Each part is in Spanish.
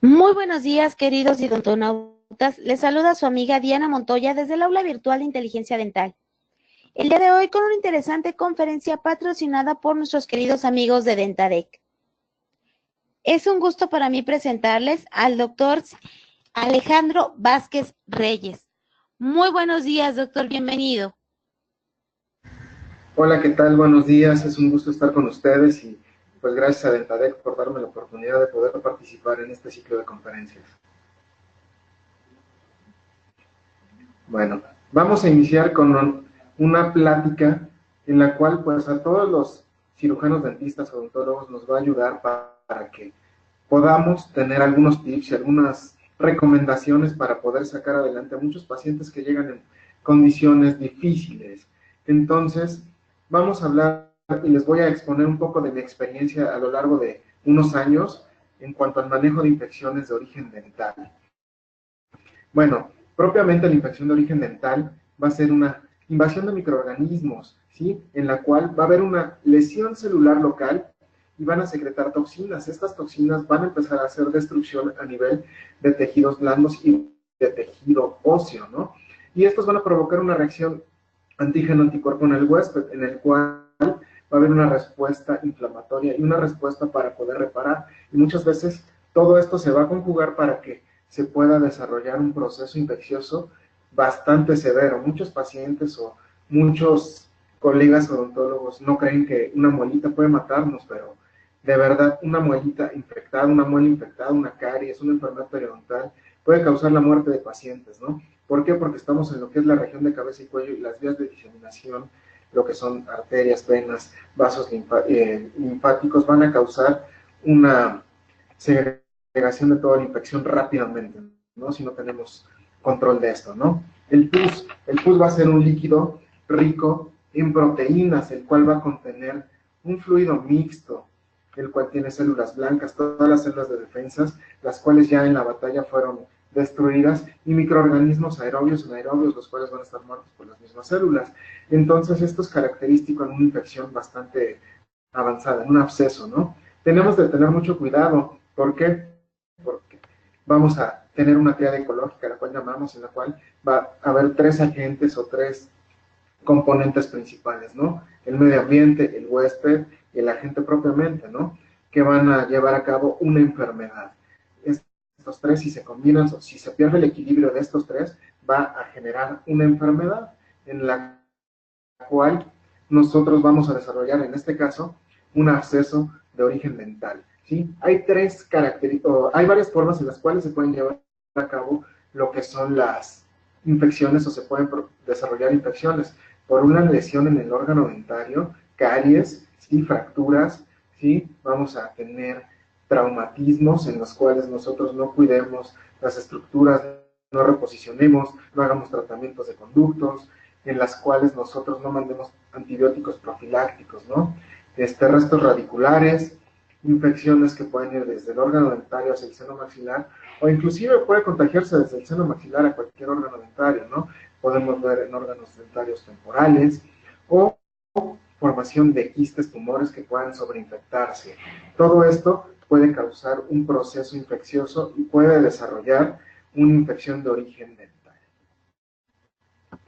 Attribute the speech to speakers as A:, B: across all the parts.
A: Muy buenos días, queridos odontonautas. Les saluda su amiga Diana Montoya desde el aula virtual de inteligencia dental. El día de hoy con una interesante conferencia patrocinada por nuestros queridos amigos de Dentadec. Es un gusto para mí presentarles al doctor Alejandro Vázquez Reyes. Muy buenos días, doctor, bienvenido.
B: Hola, ¿qué tal? Buenos días, es un gusto estar con ustedes y pues gracias a Dentadec por darme la oportunidad de poder participar en este ciclo de conferencias. Bueno, vamos a iniciar con una plática en la cual pues a todos los cirujanos dentistas, odontólogos nos va a ayudar para que podamos tener algunos tips y algunas recomendaciones para poder sacar adelante a muchos pacientes que llegan en condiciones difíciles. Entonces, vamos a hablar y les voy a exponer un poco de mi experiencia a lo largo de unos años en cuanto al manejo de infecciones de origen dental. Bueno, propiamente la infección de origen dental va a ser una invasión de microorganismos, ¿sí? En la cual va a haber una lesión celular local y van a secretar toxinas. Estas toxinas van a empezar a hacer destrucción a nivel de tejidos blandos y de tejido óseo, ¿no? Y estos van a provocar una reacción antígeno-anticuerpo en el huésped, en el cual va a haber una respuesta inflamatoria y una respuesta para poder reparar. Y muchas veces todo esto se va a conjugar para que se pueda desarrollar un proceso infeccioso bastante severo. Muchos pacientes o muchos colegas odontólogos no creen que una muelita puede matarnos, pero de verdad una muelita infectada, una muela infectada, una caries, una enfermedad periodontal puede causar la muerte de pacientes, ¿no? ¿Por qué? Porque estamos en lo que es la región de cabeza y cuello y las vías de diseminación, lo que son arterias, venas, vasos linfáticos, van a causar una segregación de toda la infección rápidamente, ¿no? Si no tenemos control de esto, ¿no? El pus va a ser un líquido rico en proteínas, el cual va a contener un fluido mixto, el cual tiene células blancas, todas las células de defensas, las cuales ya en la batalla fueron destruidas, y microorganismos aerobios y anaerobios, los cuales van a estar muertos por las mismas células. Entonces, esto es característico en una infección bastante avanzada, en un absceso, ¿no? Tenemos de tener mucho cuidado. ¿Por qué? Porque vamos a tener una triada ecológica, la cual llamamos, en la cual va a haber tres agentes o tres componentes principales, ¿no? El medio ambiente, el huésped y el agente propiamente, ¿no? Que van a llevar a cabo una enfermedad. Estos tres, si se combinan, si se pierde el equilibrio de estos tres, va a generar una enfermedad en la cual nosotros vamos a desarrollar, en este caso, un absceso de origen dental, ¿sí? Hay hay varias formas en las cuales se pueden llevar a cabo lo que son las infecciones o se pueden desarrollar infecciones por una lesión en el órgano dentario, caries, ¿sí? Fracturas, ¿sí? Vamos a tener traumatismos en los cuales nosotros no cuidemos las estructuras, no reposicionemos, no hagamos tratamientos de conductos, en las cuales nosotros no mandemos antibióticos profilácticos, ¿no? Restos radiculares, infecciones que pueden ir desde el órgano dentario hacia el seno maxilar, o inclusive puede contagiarse desde el seno maxilar a cualquier órgano dentario, ¿no? Podemos ver en órganos dentarios temporales, o formación de quistes, tumores que puedan sobreinfectarse. Todo esto puede causar un proceso infeccioso y puede desarrollar una infección de origen dental.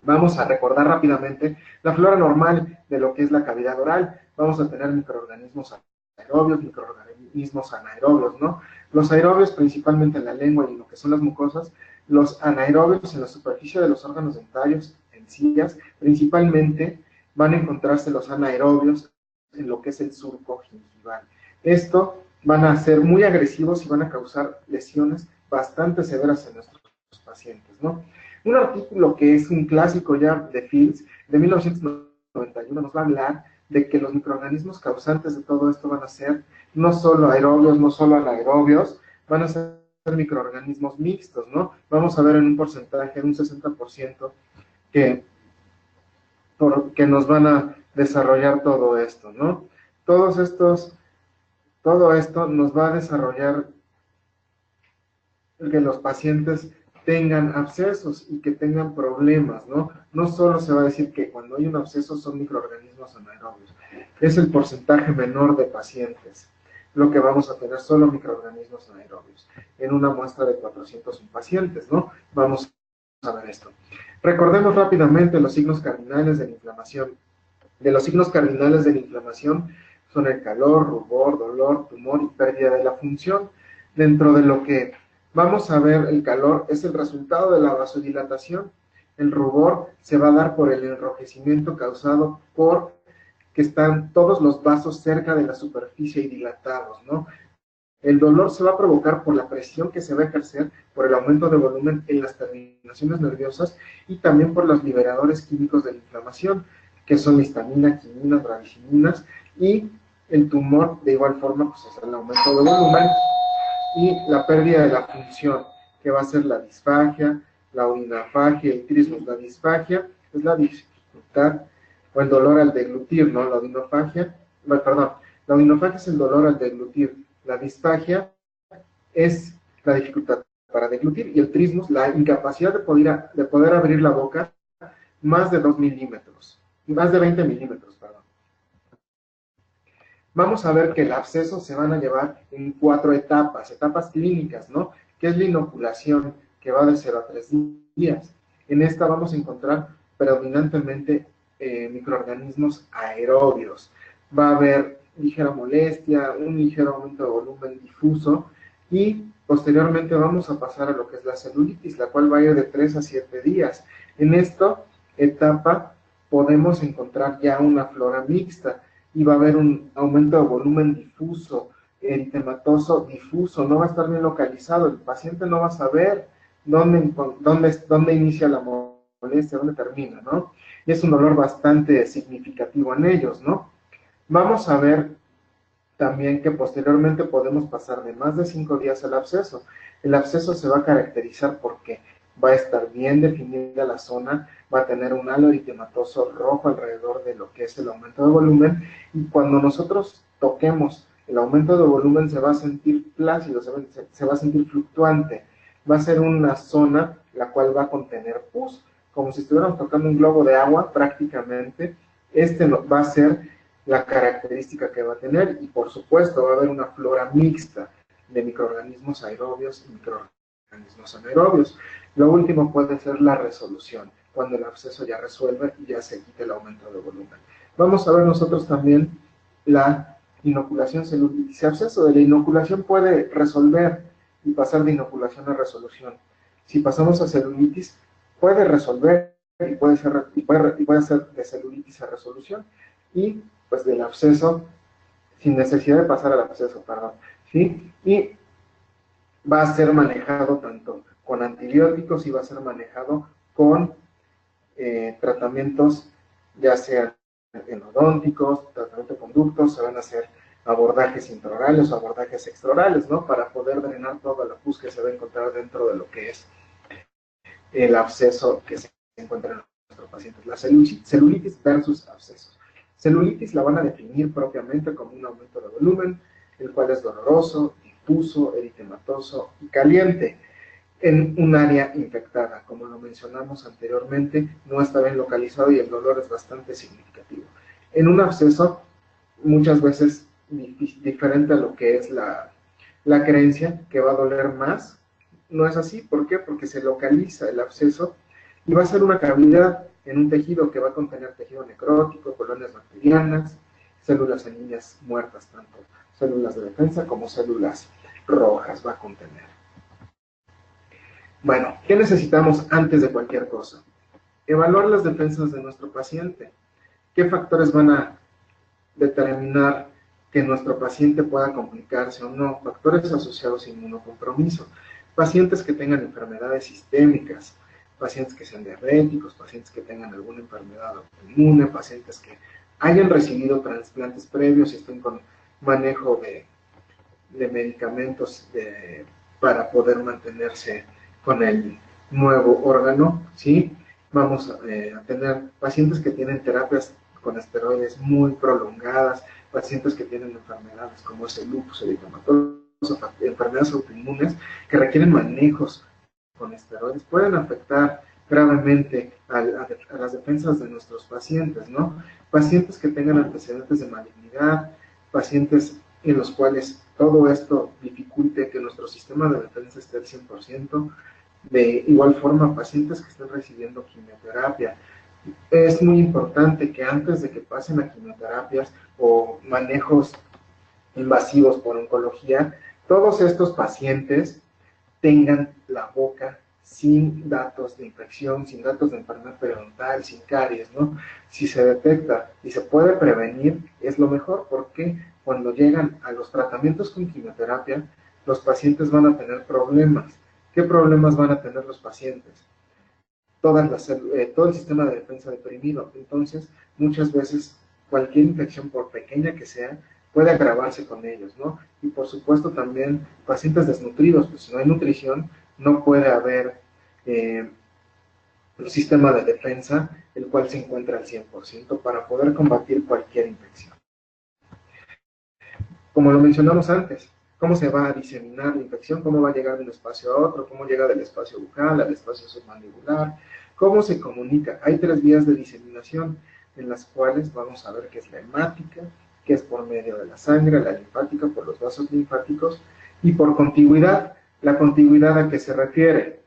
B: Vamos a recordar rápidamente la flora normal de lo que es la cavidad oral. Vamos a tener microorganismos aerobios, microorganismos anaerobios, ¿no? Los aerobios principalmente en la lengua y en lo que son las mucosas, los anaerobios en la superficie de los órganos dentarios, encías, principalmente van a encontrarse los anaerobios en lo que es el surco gingival. Esto van a ser muy agresivos y van a causar lesiones bastante severas en nuestros pacientes, ¿no? Un artículo que es un clásico ya de Fields, de 1991, nos va a hablar de que los microorganismos causantes de todo esto van a ser no solo aerobios, no solo anaerobios, van a ser microorganismos mixtos, ¿no? Vamos a ver en un porcentaje de un 60% que, que nos van a desarrollar todo esto, ¿no? Todo esto nos va a desarrollar que los pacientes tengan abscesos y que tengan problemas, ¿no? No solo se va a decir que cuando hay un absceso son microorganismos anaerobios, es el porcentaje menor de pacientes. lo que vamos a tener solo microorganismos anaerobios en una muestra de 401 pacientes, ¿no? Vamos a ver esto. Recordemos rápidamente los signos cardinales de la inflamación. De los signos cardinales de la inflamación son el calor, rubor, dolor, tumor y pérdida de la función. Dentro de lo que vamos a ver, el calor es el resultado de la vasodilatación. El rubor se va a dar por el enrojecimiento causado por que están todos los vasos cerca de la superficie y dilatados, ¿no? El dolor se va a provocar por la presión que se va a ejercer por el aumento de volumen en las terminaciones nerviosas y también por los liberadores químicos de la inflamación, que son la histamina, quiminas, bradiciminas, y el tumor de igual forma pues es el aumento de volumen y la pérdida de la función, que va a ser la disfagia, la urinafagia, el trismus. La disfagia es la dificultad o el dolor al deglutir, ¿no? La urinofagia, perdón, la urinofagia es el dolor al deglutir. La disfagia es la dificultad para deglutir y el trismus, la incapacidad de poder abrir la boca más de 2 milímetros, más de 20 milímetros, perdón. Vamos a ver que el absceso se van a llevar en 4 etapas clínicas, ¿no? Que es la inoculación, que va de 0 a 3 días. En esta vamos a encontrar predominantemente microorganismos aerobios. Va a haber ligera molestia, un ligero aumento de volumen difuso y posteriormente vamos a pasar a lo que es la celulitis, la cual va a ir de 3 a 7 días. En esta etapa podemos encontrar ya una flora mixta y va a haber un aumento de volumen difuso, eritematoso difuso, no va a estar bien localizado, el paciente no va a saber dónde inicia la molestia, dónde termina, ¿no? Y es un dolor bastante significativo en ellos, ¿no? Vamos a ver también que posteriormente podemos pasar de más de 5 días al absceso. El absceso se va a caracterizar porque va a estar bien definida la zona, va a tener un halo eritematoso rojo alrededor de lo que es el aumento de volumen, y cuando nosotros toquemos el aumento de volumen se va a sentir plácido, se va a sentir fluctuante, va a ser una zona la cual va a contener pus, como si estuviéramos tocando un globo de agua prácticamente. Va a ser la característica que va a tener, y por supuesto va a haber una flora mixta de microorganismos aerobios y microorganismos anaerobios. Lo último puede ser la resolución, cuando el absceso ya resuelve y ya se quita el aumento de volumen. Vamos a ver nosotros también la inoculación celulitis. El absceso de la inoculación puede resolver y pasar de inoculación a resolución. Si pasamos a celulitis, puede resolver y puede ser de celulitis a resolución, y pues del absceso, sin necesidad de pasar al absceso, perdón, ¿sí? Y va a ser manejado tanto con antibióticos y va a ser manejado con tratamientos, ya sean endodónticos, tratamiento de conductos, se van a hacer abordajes intraorales o abordajes extraorales, ¿no? Para poder drenar toda la pus que se va a encontrar dentro de lo que es el absceso que se encuentra en nuestros pacientes. La celulitis versus abscesos. Celulitis la van a definir propiamente como un aumento de volumen, el cual es doloroso, difuso, eritematoso y caliente en un área infectada. Como lo mencionamos anteriormente, no está bien localizado y el dolor es bastante significativo. En un absceso, muchas veces diferente a lo que es la creencia, que va a doler más, no es así. ¿Por qué? Porque se localiza el absceso y va a ser una cavidad en un tejido que va a contener tejido necrótico, colonias bacterianas, células sanguíneas muertas, tanto células de defensa como células rojas va a contener. Bueno, ¿qué necesitamos antes de cualquier cosa? Evaluar las defensas de nuestro paciente. ¿Qué factores van a determinar que nuestro paciente pueda complicarse o no? Factores asociados a inmunocompromiso. Pacientes que tengan enfermedades sistémicas, pacientes que sean diabéticos, pacientes que tengan alguna enfermedad autoinmune, pacientes que hayan recibido trasplantes previos y estén con manejo de medicamentos para poder mantenerse con el nuevo órgano, ¿sí? Vamos a tener pacientes que tienen terapias con esteroides muy prolongadas, pacientes que tienen enfermedades como es el lupus eritematoso, enfermedades autoinmunes que requieren manejos con esteroides, pueden afectar gravemente a las defensas de nuestros pacientes, ¿no? Pacientes que tengan antecedentes de malignidad, pacientes en los cuales todo esto dificulte que nuestro sistema de defensa esté al 100%. De igual forma, pacientes que estén recibiendo quimioterapia. Es muy importante que antes de que pasen a quimioterapias o manejos invasivos por oncología, todos estos pacientes tengan la boca sin datos de infección, sin datos de enfermedad periodontal, sin caries, ¿no? Si se detecta y se puede prevenir, es lo mejor, porque cuando llegan a los tratamientos con quimioterapia, los pacientes van a tener problemas. ¿Qué problemas van a tener los pacientes? Todo el sistema de defensa deprimido. Entonces, muchas veces, cualquier infección, por pequeña que sea, puede agravarse con ellos, ¿no? Y por supuesto también pacientes desnutridos, pues si no hay nutrición, no puede haber un sistema de defensa el cual se encuentra al 100% para poder combatir cualquier infección. Como lo mencionamos antes, ¿cómo se va a diseminar la infección? ¿Cómo va a llegar de un espacio a otro? ¿Cómo llega del espacio bucal al espacio submandibular? ¿Cómo se comunica? Hay 3 vías de diseminación en las cuales vamos a ver que es la hemática, que es por medio de la sangre, la linfática por los vasos linfáticos, y por contigüidad. ¿La contigüidad a qué se refiere?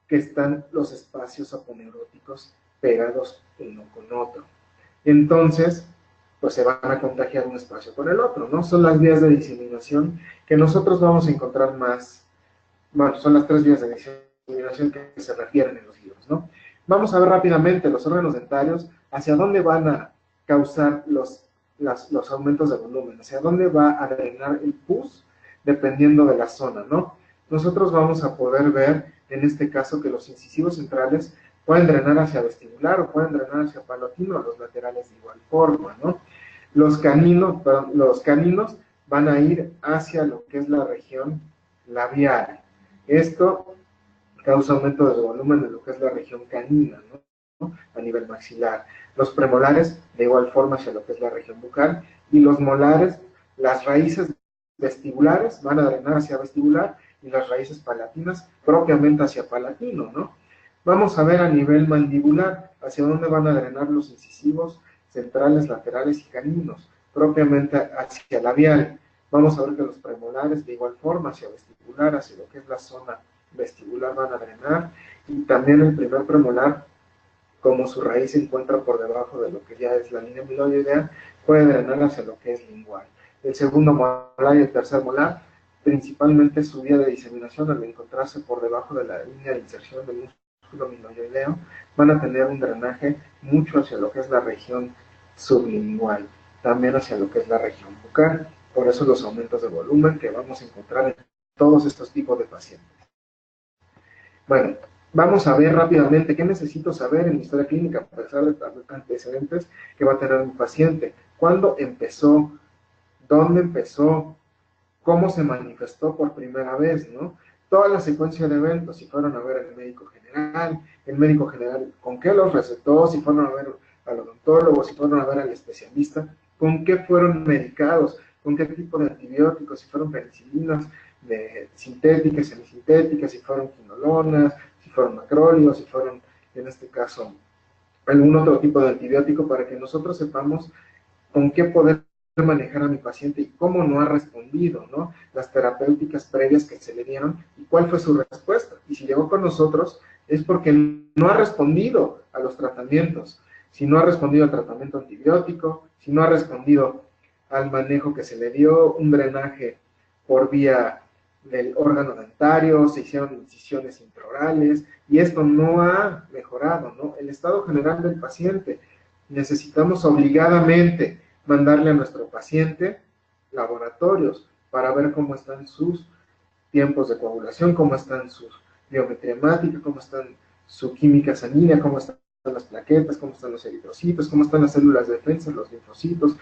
B: Que están los espacios aponeuróticos pegados uno con otro. Entonces, pues se van a contagiar un espacio con el otro, ¿no? Son las vías de diseminación que nosotros vamos a encontrar más, bueno, son las 3 vías de diseminación que se refieren en los libros, ¿no? Vamos a ver rápidamente los órganos dentarios, hacia dónde van a causar los aumentos de volumen, hacia dónde va a drenar el pus, dependiendo de la zona, ¿no? Nosotros vamos a poder ver, en este caso, que los incisivos centrales pueden drenar hacia vestibular o pueden drenar hacia palatino, los laterales de igual forma, ¿no? Los caninos van a ir hacia lo que es la región labial. Esto causa aumento de volumen en lo que es la región canina, ¿no? A nivel maxilar. Los premolares, de igual forma, hacia lo que es la región bucal, y los molares, las raíces vestibulares van a drenar hacia vestibular y las raíces palatinas propiamente hacia palatino, ¿no? Vamos a ver a nivel mandibular hacia dónde van a drenar los incisivos centrales, laterales y caninos, propiamente hacia labial. Vamos a ver que los premolares de igual forma hacia vestibular, hacia lo que es la zona vestibular van a drenar, y también el primer premolar, como su raíz se encuentra por debajo de lo que ya es la línea amiloidea, puede drenar hacia lo que es lingual. El segundo molar y el tercer molar, principalmente su vía de diseminación al encontrarse por debajo de la línea de inserción del músculo amiloideo, van a tener un drenaje mucho hacia lo que es la región sublingual, también hacia lo que es la región bucal. Por eso los aumentos de volumen que vamos a encontrar en todos estos tipos de pacientes. Bueno, vamos a ver rápidamente qué necesito saber en mi historia clínica, a pesar de los antecedentes que va a tener mi paciente. ¿Cuándo empezó? ¿Dónde empezó? ¿Cómo se manifestó por primera vez, no? Toda la secuencia de eventos, si fueron a ver al médico general, el médico general con qué los recetó, si fueron a ver al odontólogo, si fueron a ver al especialista, con qué fueron medicados, con qué tipo de antibióticos, si fueron penicilinas, de sintéticas, semisintéticas, si fueron quinolonas, si fueron macrólidos, si fueron, en este caso, algún otro tipo de antibiótico, para que nosotros sepamos con qué poder manejar a mi paciente y cómo no ha respondido, ¿no? Las terapéuticas previas que se le dieron y cuál fue su respuesta. Y si llegó con nosotros es porque no ha respondido a los tratamientos. Si no ha respondido al tratamiento antibiótico, si no ha respondido al manejo que se le dio, un drenaje por vía del órgano dentario, se hicieron incisiones intraorales y esto no ha mejorado, ¿no? El estado general del paciente, necesitamos obligadamente mandarle a nuestro paciente laboratorios para ver cómo están sus tiempos de coagulación, cómo están su biometría hemática, cómo están su química sanguínea, cómo están las plaquetas, cómo están los eritrocitos, cómo están las células de defensa, los linfocitos.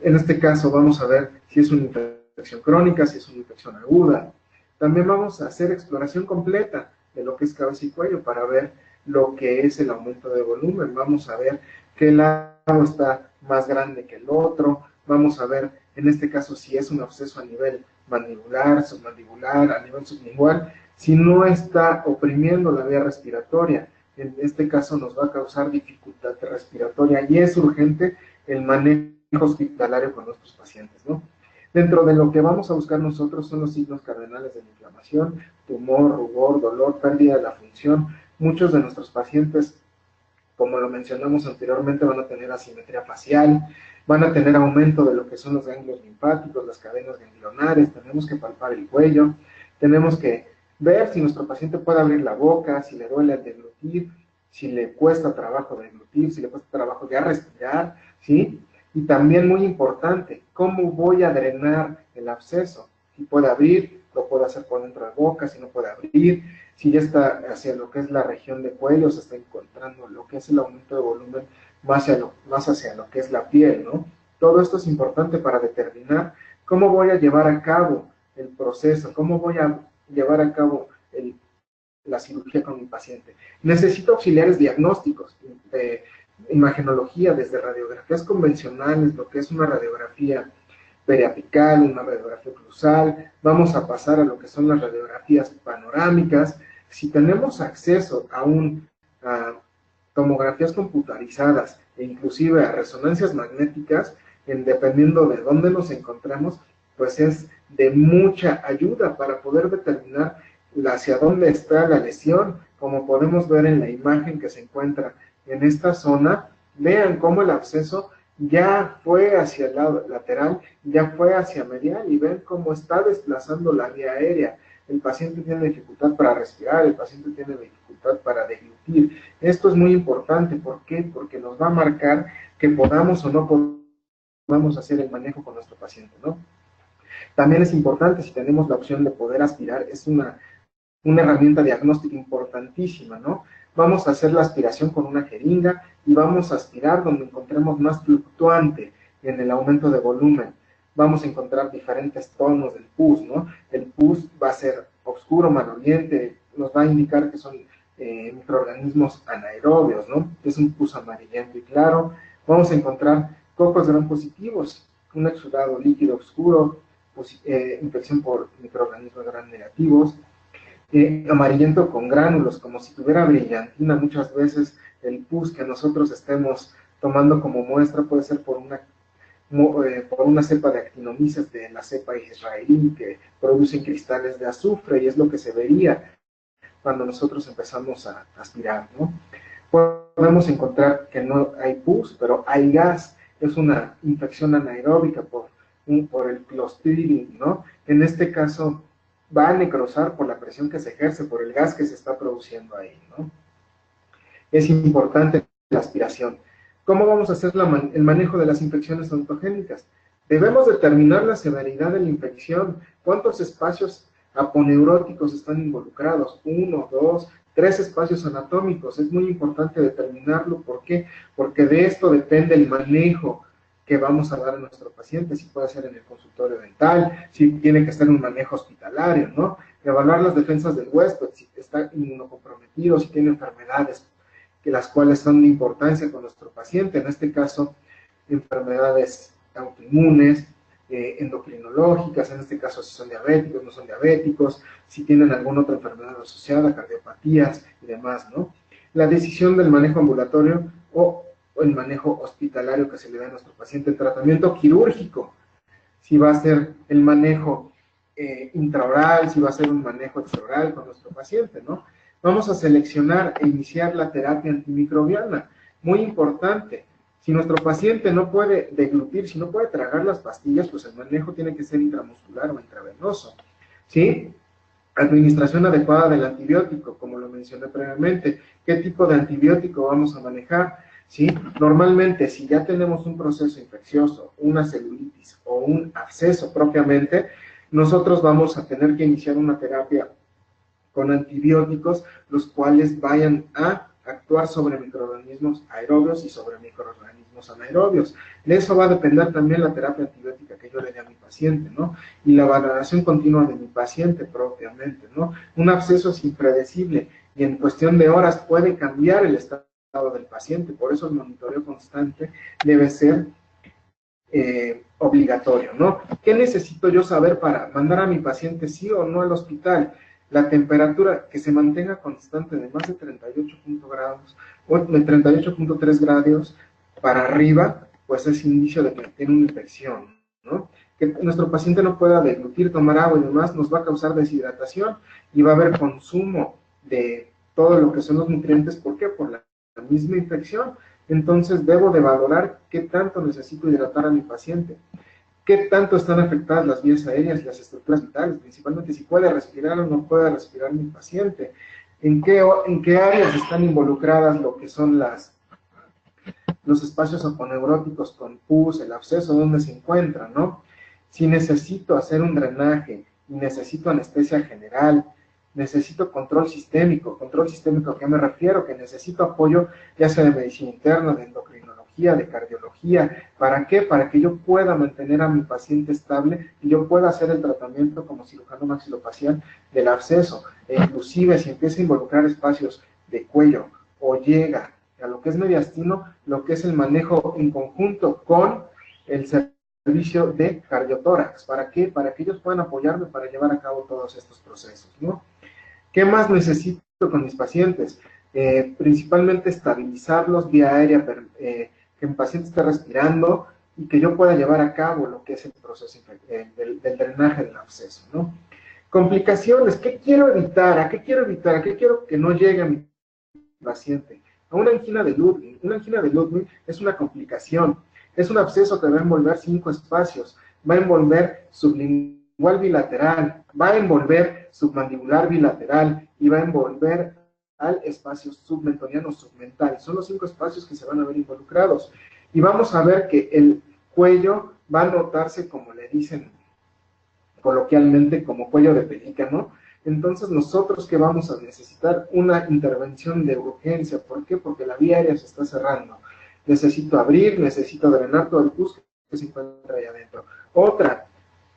B: En este caso vamos a ver si es una infección crónica, si es una infección aguda. También vamos a hacer exploración completa de lo que es cabeza y cuello para ver lo que es el aumento de volumen. Vamos a ver qué lado está más grande que el otro. Vamos a ver, en este caso, si es un absceso a nivel mandibular, submandibular, a nivel sublingual, si no está oprimiendo la vía respiratoria. En este caso nos va a causar dificultad respiratoria y es urgente el manejo hospitalario con nuestros pacientes, ¿no? Dentro de lo que vamos a buscar nosotros son los signos cardinales de la inflamación, tumor, rubor, dolor, pérdida de la función. Muchos de nuestros pacientes, como lo mencionamos anteriormente, van a tener asimetría facial, van a tener aumento de lo que son los ganglios linfáticos, las cadenas ganglionares, tenemos que palpar el cuello, tenemos que ver si nuestro paciente puede abrir la boca, si le duele al deglutir, si le cuesta trabajo deglutir, si le cuesta trabajo ya respirar, ¿sí? Y también muy importante, ¿cómo voy a drenar el absceso? Si puede abrir, lo puedo hacer por dentro de boca, si no puede abrir, si ya está hacia lo que es la región de cuello, se está encontrando lo que es el aumento de volumen más hacia lo que es la piel, ¿no? Todo esto es importante para determinar cómo voy a llevar a cabo el proceso, cómo voy a llevar a cabo la cirugía con mi paciente. Necesito auxiliares diagnósticos de imagenología, desde radiografías convencionales, lo que es una radiografía periapical, una radiografía oclusal, vamos a pasar a lo que son las radiografías panorámicas. Si tenemos acceso a tomografías computarizadas e inclusive a resonancias magnéticas, dependiendo de dónde nos encontremos, pues es de mucha ayuda para poder determinar hacia dónde está la lesión. Como podemos ver en la imagen que se encuentra en esta zona, vean cómo el absceso ya fue hacia el lado lateral, ya fue hacia medial, y ven cómo está desplazando la vía aérea. El paciente tiene dificultad para respirar, el paciente tiene dificultad para deglutir. Esto es muy importante. ¿Por qué? Porque nos va a marcar que podamos o no podamos hacer el manejo con nuestro paciente, ¿no? También es importante, si tenemos la opción de poder aspirar, es una herramienta diagnóstica importantísima, ¿no? Vamos a hacer la aspiración con una jeringa y vamos a aspirar donde encontremos más fluctuante en el aumento de volumen. Vamos a encontrar diferentes tonos del pus, ¿no? El pus va a ser oscuro, maloliente, nos va a indicar que son microorganismos anaerobios, ¿no? Es un pus amarillento y claro. Vamos a encontrar cocos gram positivos, un exudado líquido oscuro, infección por microorganismos gram negativos, amarillento con gránulos, como si tuviera brillantina. Muchas veces el pus que nosotros estemos tomando como muestra puede ser por una cepa de actinomyces de la cepa israelí que producen cristales de azufre, y es lo que se vería cuando nosotros empezamos a aspirar, ¿no? Podemos encontrar que no hay pus, pero hay gas. Es una infección anaeróbica por el Clostridium, ¿no? En este caso va a necrosar por la presión que se ejerce, por el gas que se está produciendo ahí, ¿no? Es importante la aspiración. ¿Cómo vamos a hacer el manejo de las infecciones odontogénicas? Debemos determinar la severidad de la infección, cuántos espacios aponeuróticos están involucrados, 1, 2, 3 espacios anatómicos. Es muy importante determinarlo. ¿Por qué? Porque de esto depende el manejo que vamos a dar a nuestro paciente, si puede ser en el consultorio dental, si tiene que ser un manejo hospitalario, ¿no? Evaluar las defensas del huésped, si está inmunocomprometido, si tiene enfermedades las cuales son de importancia con nuestro paciente, en este caso, enfermedades autoinmunes, endocrinológicas, en este caso si son diabéticos, no son diabéticos, si tienen alguna otra enfermedad asociada, cardiopatías y demás, ¿no? La decisión del manejo ambulatorio o el manejo hospitalario que se le da a nuestro paciente, el tratamiento quirúrgico, si va a ser el manejo intraoral, si va a ser un manejo extraoral con nuestro paciente, ¿no? Vamos a seleccionar e iniciar la terapia antimicrobiana, muy importante. Si nuestro paciente no puede deglutir, si no puede tragar las pastillas, pues el manejo tiene que ser intramuscular o intravenoso, ¿sí? Administración adecuada del antibiótico, como lo mencioné previamente. ¿Qué tipo de antibiótico vamos a manejar? ¿Sí? Normalmente, si ya tenemos un proceso infeccioso, una celulitis o un absceso propiamente, nosotros vamos a tener que iniciar una terapia con antibióticos, los cuales vayan a actuar sobre microorganismos aerobios y sobre microorganismos anaerobios. De eso va a depender también la terapia antibiótica que yo le dé a mi paciente, ¿no? Y la valoración continua de mi paciente propiamente, ¿no? Un absceso es impredecible y en cuestión de horas puede cambiar el estado del paciente, por eso el monitoreo constante debe ser obligatorio, ¿no? ¿Qué necesito yo saber para mandar a mi paciente sí o no al hospital? La temperatura que se mantenga constante de más de 38 grados o de 38.3 grados para arriba, pues es indicio de que tiene una infección, ¿no? que nuestro paciente no pueda deglutir, tomar agua y demás, nos va a causar deshidratación y va a haber consumo de todo lo que son los nutrientes. ¿Por qué? Por la misma infección. Entonces debo de valorar qué tanto necesito hidratar a mi paciente, qué tanto están afectadas las vías aéreas y las estructuras vitales, principalmente si puede respirar o no puede respirar mi paciente, en qué áreas están involucradas lo que son los espacios aponeuróticos con pus, el absceso, dónde se encuentra, ¿no? Si necesito hacer un drenaje y necesito anestesia general, necesito control sistémico. ¿Control sistémico a qué me refiero? Que necesito apoyo ya sea de medicina interna, de endocrinología, de cardiología. ¿Para qué? Para que yo pueda mantener a mi paciente estable y yo pueda hacer el tratamiento como cirujano maxilofacial del absceso. E inclusive si empieza a involucrar espacios de cuello o llega a lo que es mediastino, lo que es el manejo en conjunto con el servicio de cardiotórax. ¿Para qué? Para que ellos puedan apoyarme para llevar a cabo todos estos procesos, ¿no? ¿Qué más necesito con mis pacientes? Principalmente estabilizarlos vía aérea, que mi paciente esté respirando y que yo pueda llevar a cabo lo que es el proceso del drenaje del absceso, ¿no? Complicaciones, ¿qué quiero evitar? ¿A qué quiero evitar? ¿A qué quiero que no llegue a mi paciente? A una angina de Ludwig. Una angina de Ludwig es una complicación. Es un absceso que va a envolver 5 espacios. Va a envolver sublingual bilateral, va a envolver submandibular bilateral y va a envolver al espacio submentoniano submental. Son los 5 espacios que se van a ver involucrados. Y vamos a ver que el cuello va a notarse, como le dicen coloquialmente, como cuello de pelícano. Entonces nosotros que vamos a necesitar una intervención de urgencia. ¿Por qué? Porque la vía aérea se está cerrando. Necesito abrir, necesito drenar todo el pus que se encuentra ahí adentro. Otra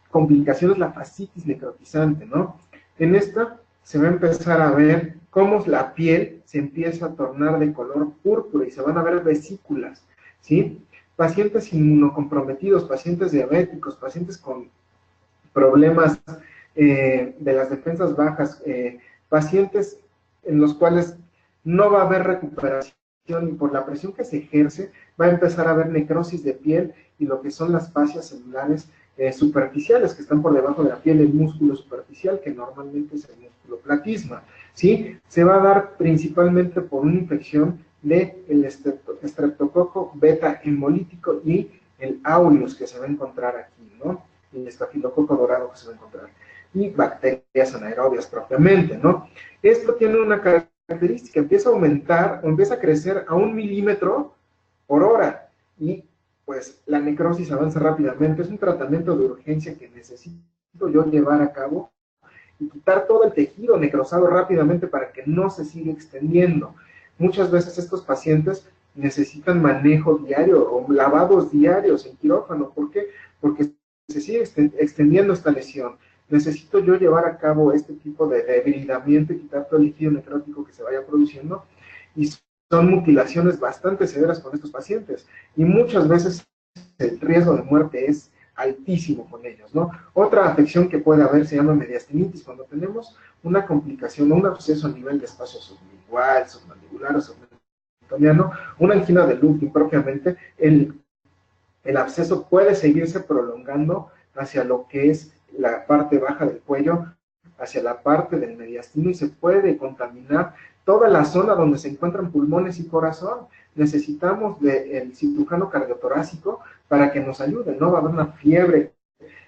B: complicación es la fascitis necrotizante, ¿no? En esta se va a empezar a ver cómo la piel se empieza a tornar de color púrpura y se van a ver vesículas, ¿sí? Pacientes inmunocomprometidos, pacientes diabéticos, pacientes con problemas de las defensas bajas, pacientes en los cuales no va a haber recuperación y por la presión que se ejerce va a empezar a haber necrosis de piel y lo que son las fascias celulares superficiales que están por debajo de la piel, el músculo superficial que normalmente es el músculo platisma, ¿sí? Se va a dar principalmente por una infección del estreptococo beta hemolítico y el aureus que se va a encontrar aquí, ¿no? El estafilococo dorado que se va a encontrar. Y bacterias anaerobias propiamente, ¿no? Esto tiene una característica, empieza a aumentar o empieza a crecer a 1 milímetro por hora y pues la necrosis avanza rápidamente. Es un tratamiento de urgencia que necesito yo llevar a cabo y quitar todo el tejido necrosado rápidamente para que no se siga extendiendo. Muchas veces estos pacientes necesitan manejo diario o lavados diarios en quirófano. ¿Por qué? Porque se sigue extendiendo esta lesión. Necesito yo llevar a cabo este tipo de debridamiento y quitar todo el líquido necrótico que se vaya produciendo, y son mutilaciones bastante severas con estos pacientes, y muchas veces el riesgo de muerte es altísimo con ellos, ¿no? Otra afección que puede haber se llama mediastinitis, cuando tenemos una complicación o un absceso a nivel de espacio sublingual, submandibular o submentoniano, una angina de Ludwig propiamente, el absceso puede seguirse prolongando hacia lo que es la parte baja del cuello, hacia la parte del mediastino, y se puede contaminar toda la zona donde se encuentran pulmones y corazón. Necesitamos del cirujano cardiotorácico para que nos ayude, ¿no? Va a haber una fiebre,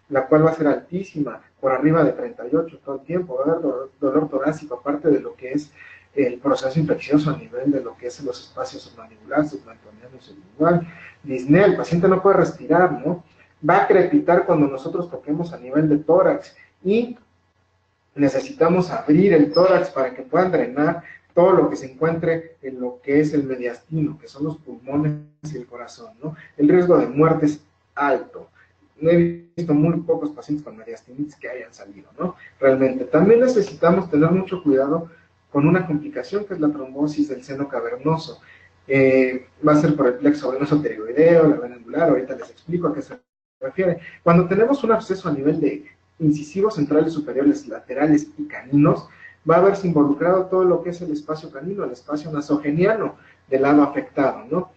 B: la cual va a ser altísima, por arriba de 38 todo el tiempo, va a haber dolor torácico, aparte de lo que es el proceso infeccioso a nivel de lo que es los espacios submandibular, submentoniano y sublingual. Disnea, el paciente no puede respirar, ¿no? Va a crepitar cuando nosotros toquemos a nivel de tórax y necesitamos abrir el tórax para que puedan drenar todo lo que se encuentre en lo que es el mediastino, que son los pulmones y el corazón, ¿no? El riesgo de muerte es alto. No he visto muy pocos pacientes con mediastinitis que hayan salido, ¿no? Realmente. También necesitamos tener mucho cuidado con una complicación que es la trombosis del seno cavernoso. Va a ser por el plexo venoso pterigoideo, la vena angular, ahorita les explico a qué se refiere. Cuando tenemos un absceso a nivel de incisivos centrales superiores, laterales y caninos, va a haberse involucrado todo lo que es el espacio canino, el espacio nasogeniano del lado afectado, ¿no?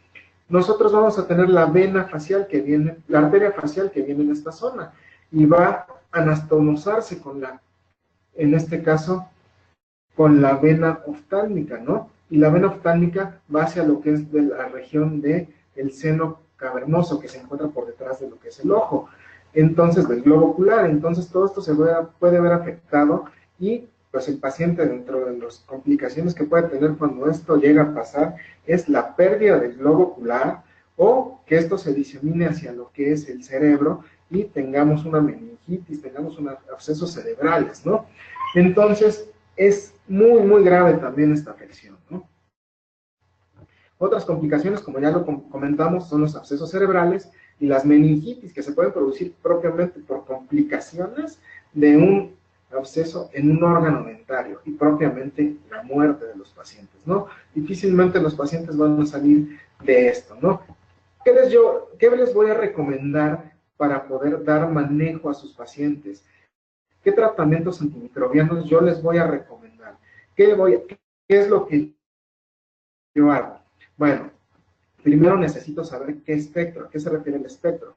B: Nosotros vamos a tener la vena facial que viene, la arteria facial que viene en esta zona. y va a anastomosarse en este caso, con la vena oftálmica, ¿no? Y la vena oftálmica va hacia lo que es de la región del seno cavernoso, que se encuentra por detrás de lo que es el ojo, entonces del globo ocular. Entonces todo esto puede ver afectado, y pues el paciente, dentro de las complicaciones que puede tener cuando esto llega a pasar, es la pérdida del globo ocular, o que esto se disemine hacia lo que es el cerebro y tengamos una meningitis, tengamos unos abscesos cerebrales, ¿no? Entonces es muy, muy grave también esta afección, ¿no? Otras complicaciones, como ya lo comentamos, son los abscesos cerebrales y las meningitis, que se pueden producir propiamente por complicaciones de un absceso en un órgano dentario, y propiamente la muerte de los pacientes, ¿no? Difícilmente los pacientes van a salir de esto, ¿no? ¿Qué les voy a recomendar para poder dar manejo a sus pacientes? ¿Qué tratamientos antimicrobianos yo les voy a recomendar? ¿Qué es lo que yo hago? Bueno, primero necesito saber qué espectro, a qué se refiere el espectro.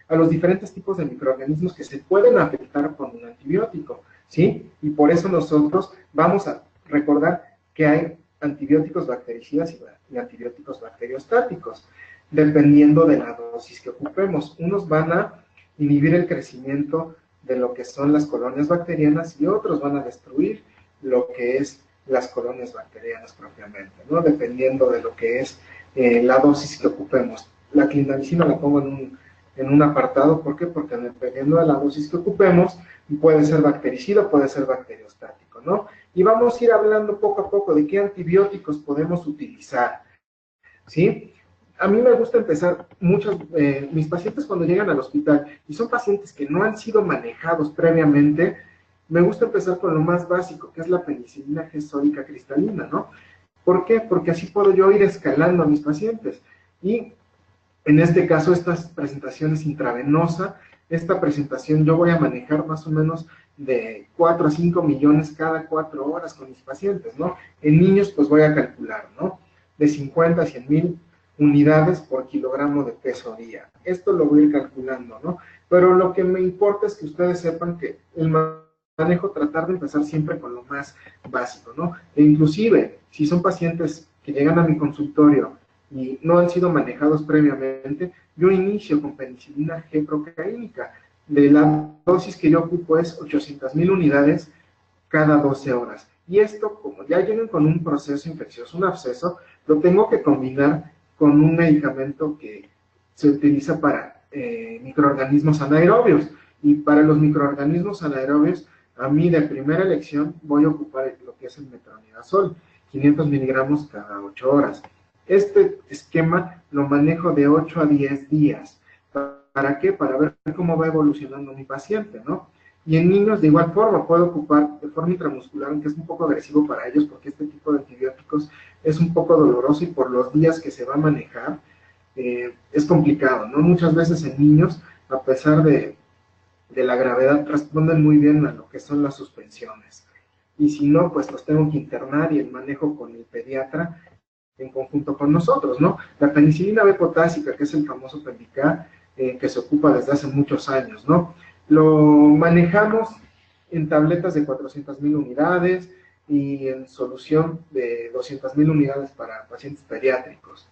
B: A los diferentes tipos de microorganismos que se pueden afectar con un antibiótico, ¿sí? Y por eso nosotros vamos a recordar que hay antibióticos bactericidas y antibióticos bacteriostáticos, dependiendo de la dosis que ocupemos. Unos van a inhibir el crecimiento de lo que son las colonias bacterianas, y otros van a destruir lo que es las colonias bacterianas propiamente, ¿no? Dependiendo de lo que es la dosis que ocupemos. La clindamicina la pongo en un apartado. ¿Por qué? Porque dependiendo de la dosis que ocupemos, puede ser bactericida, puede ser bacteriostático, ¿no? Y vamos a ir hablando poco a poco de qué antibióticos podemos utilizar, ¿sí? A mí me gusta empezar, mis pacientes cuando llegan al hospital y son pacientes que no han sido manejados previamente, me gusta empezar con lo más básico, que es la penicilina G sódica cristalina, ¿no? ¿Por qué? Porque así puedo yo ir escalando a mis pacientes. Y en este caso, esta presentación es intravenosa. Esta presentación yo voy a manejar más o menos de 4 a 5 millones cada 4 horas con mis pacientes, ¿no? En niños, pues voy a calcular, ¿no? De 50 a 100 mil unidades por kilogramo de peso día. Esto lo voy a ir calculando, ¿no? Pero lo que me importa es que ustedes sepan que el manejo, tratar de empezar siempre con lo más básico, ¿no? E inclusive, si son pacientes que llegan a mi consultorio y no han sido manejados previamente, yo inicio con penicilina G procaínica. De la dosis que yo ocupo es 800,000 unidades cada 12 horas. Y esto, como ya llegan con un proceso infeccioso, un absceso, lo tengo que combinar con un medicamento que se utiliza para microorganismos anaerobios. Y para los microorganismos anaerobios, a mí de primera elección voy a ocupar lo que es el metronidazol, 500 miligramos cada 8 horas. Este esquema lo manejo de 8 a 10 días. ¿Para qué? Para ver cómo va evolucionando mi paciente, ¿no? Y en niños de igual forma puedo ocupar de forma intramuscular, aunque es un poco agresivo para ellos, porque este tipo de antibióticos es un poco doloroso y por los días que se va a manejar es complicado, ¿no? Muchas veces en niños, a pesar de la gravedad, responden muy bien a lo que son las suspensiones. Y si no, pues los tengo que internar y el manejo con el pediatra en conjunto con nosotros, ¿no? La penicilina B potásica, que es el famoso Pendicar, que se ocupa desde hace muchos años, ¿no? Lo manejamos en tabletas de 400,000 unidades y en solución de 200,000 unidades para pacientes pediátricos.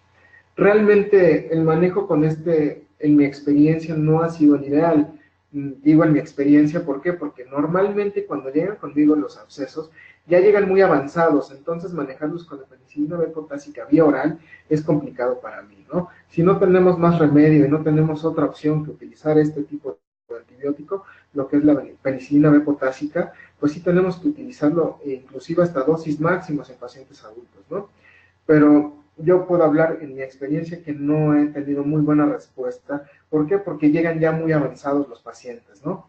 B: Realmente el manejo con en mi experiencia, no ha sido el ideal. Digo en mi experiencia, ¿por qué? Porque normalmente cuando llegan conmigo los abscesos, ya llegan muy avanzados, entonces manejarlos con la penicilina B potásica vía oral es complicado para mí, ¿no? Si no tenemos más remedio y no tenemos otra opción que utilizar este tipo de antibiótico, lo que es la penicilina B potásica, pues sí tenemos que utilizarlo inclusive hasta dosis máximas en pacientes adultos, ¿no? Pero yo puedo hablar en mi experiencia que no he tenido muy buena respuesta. ¿Por qué? Porque llegan ya muy avanzados los pacientes, ¿no?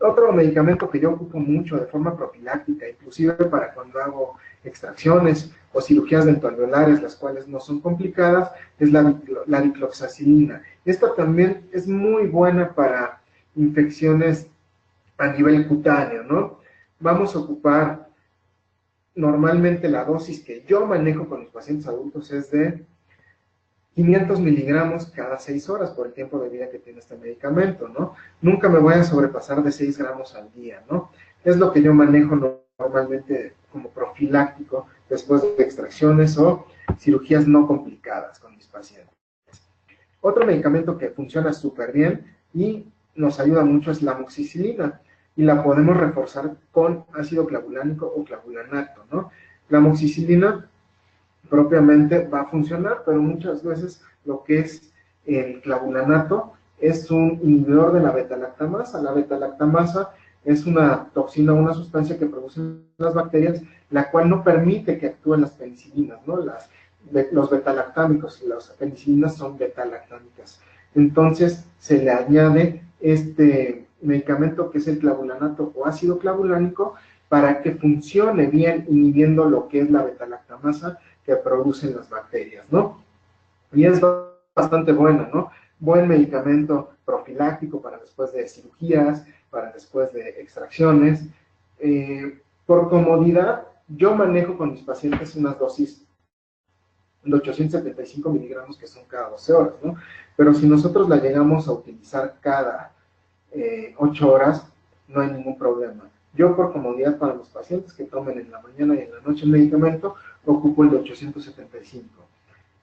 B: Otro medicamento que yo ocupo mucho de forma profiláctica, inclusive para cuando hago extracciones o cirugías dentoalveolares, las cuales no son complicadas, es la dicloxacilina. Esta también es muy buena para infecciones a nivel cutáneo, ¿no? Vamos a ocupar, normalmente la dosis que yo manejo con los pacientes adultos es de 500 miligramos cada 6 horas por el tiempo de vida que tiene este medicamento, ¿no? Nunca me voy a sobrepasar de 6 gramos al día, ¿no? Es lo que yo manejo normalmente como profiláctico después de extracciones o cirugías no complicadas con mis pacientes. Otro medicamento que funciona súper bien y nos ayuda mucho es la amoxicilina, y la podemos reforzar con ácido clavulánico o clavulanato, ¿no? La amoxicilina propiamente va a funcionar, pero muchas veces lo que es el clavulanato es un inhibidor de la beta-lactamasa. La beta-lactamasa es una toxina, una sustancia que producen las bacterias, la cual no permite que actúen las penicilinas, ¿no? Los beta-lactámicos, las penicilinas son beta-lactámicas. Entonces se le añade este medicamento que es el clavulanato o ácido clavulánico para que funcione bien inhibiendo lo que es la beta-lactamasa que producen las bacterias, ¿no? Y es bastante bueno, ¿no? Buen medicamento profiláctico para después de cirugías, para después de extracciones. Por comodidad, yo manejo con mis pacientes unas dosis de 875 miligramos que son cada 12 horas, ¿no? Pero si nosotros la llegamos a utilizar cada 8 horas, no hay ningún problema. Yo por comodidad para los pacientes que tomen en la mañana y en la noche el medicamento, ocupo el de 875.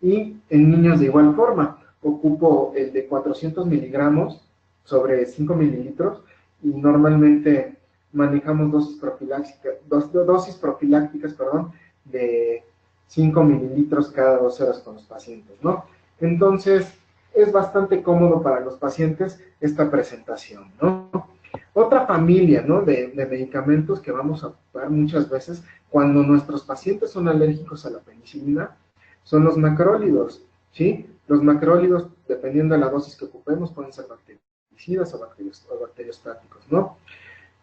B: Y en niños de igual forma, ocupo el de 400 miligramos sobre 5 mililitros y normalmente manejamos dosis profilácticas, de 5 mililitros cada 12 horas con los pacientes, ¿no? Entonces, es bastante cómodo para los pacientes esta presentación, ¿no? Otra familia, ¿no?, de medicamentos que vamos a ocupar muchas veces cuando nuestros pacientes son alérgicos a la penicilina son los macrólidos, ¿sí? Los macrólidos, dependiendo de la dosis que ocupemos, pueden ser bactericidas o bacteriostáticos, ¿no?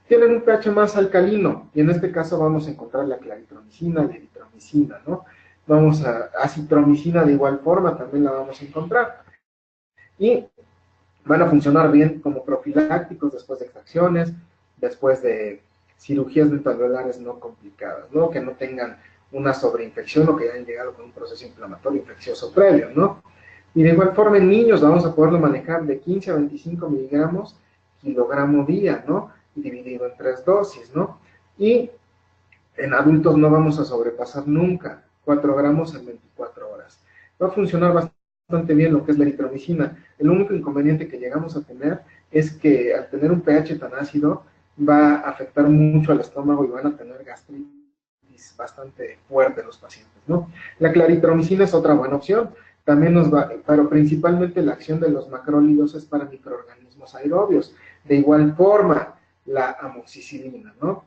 B: Tienen un pH más alcalino, y en este caso vamos a encontrar la claritromicina, la eritromicina, ¿no? Vamos a acitromicina de igual forma, también la vamos a encontrar. Y van a funcionar bien como profilácticos después de extracciones, después de cirugías dentalvelares no complicadas, ¿no? Que no tengan una sobreinfección o que hayan llegado con un proceso inflamatorio infeccioso previo, ¿no? Y de igual forma en niños vamos a poderlo manejar de 15 a 25 miligramos kilogramo día, ¿no? Dividido en 3 dosis, ¿no? Y en adultos no vamos a sobrepasar nunca 4 gramos en 24 horas. Va a funcionar bastante bien lo que es la eritromicina. El único inconveniente que llegamos a tener es que al tener un pH tan ácido va a afectar mucho al estómago y van a tener gastritis bastante fuerte los pacientes, ¿no? La claritromicina es otra buena opción. También nos va, pero principalmente la acción de los macrólidos es para microorganismos aerobios. De igual forma, la amoxicilina, ¿no?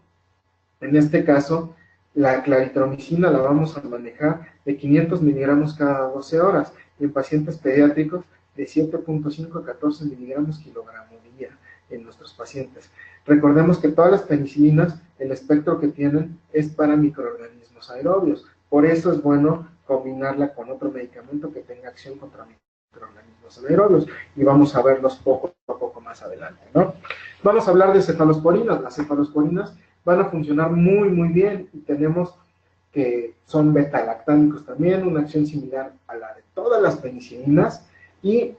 B: En este caso, la claritromicina la vamos a manejar de 500 miligramos cada 12 horas, y en pacientes pediátricos de 7.5 a 14 miligramos kilogramo día en nuestros pacientes. Recordemos que todas las penicilinas, el espectro que tienen es para microorganismos aerobios, por eso es bueno combinarla con otro medicamento que tenga acción contra microorganismos anaerobios, y vamos a verlos poco a poco más adelante, ¿no? Vamos a hablar de cefalosporinas. Las cefalosporinas van a funcionar muy bien, y tenemos que son beta-lactámicos también, una acción similar a la de todas las penicilinas, y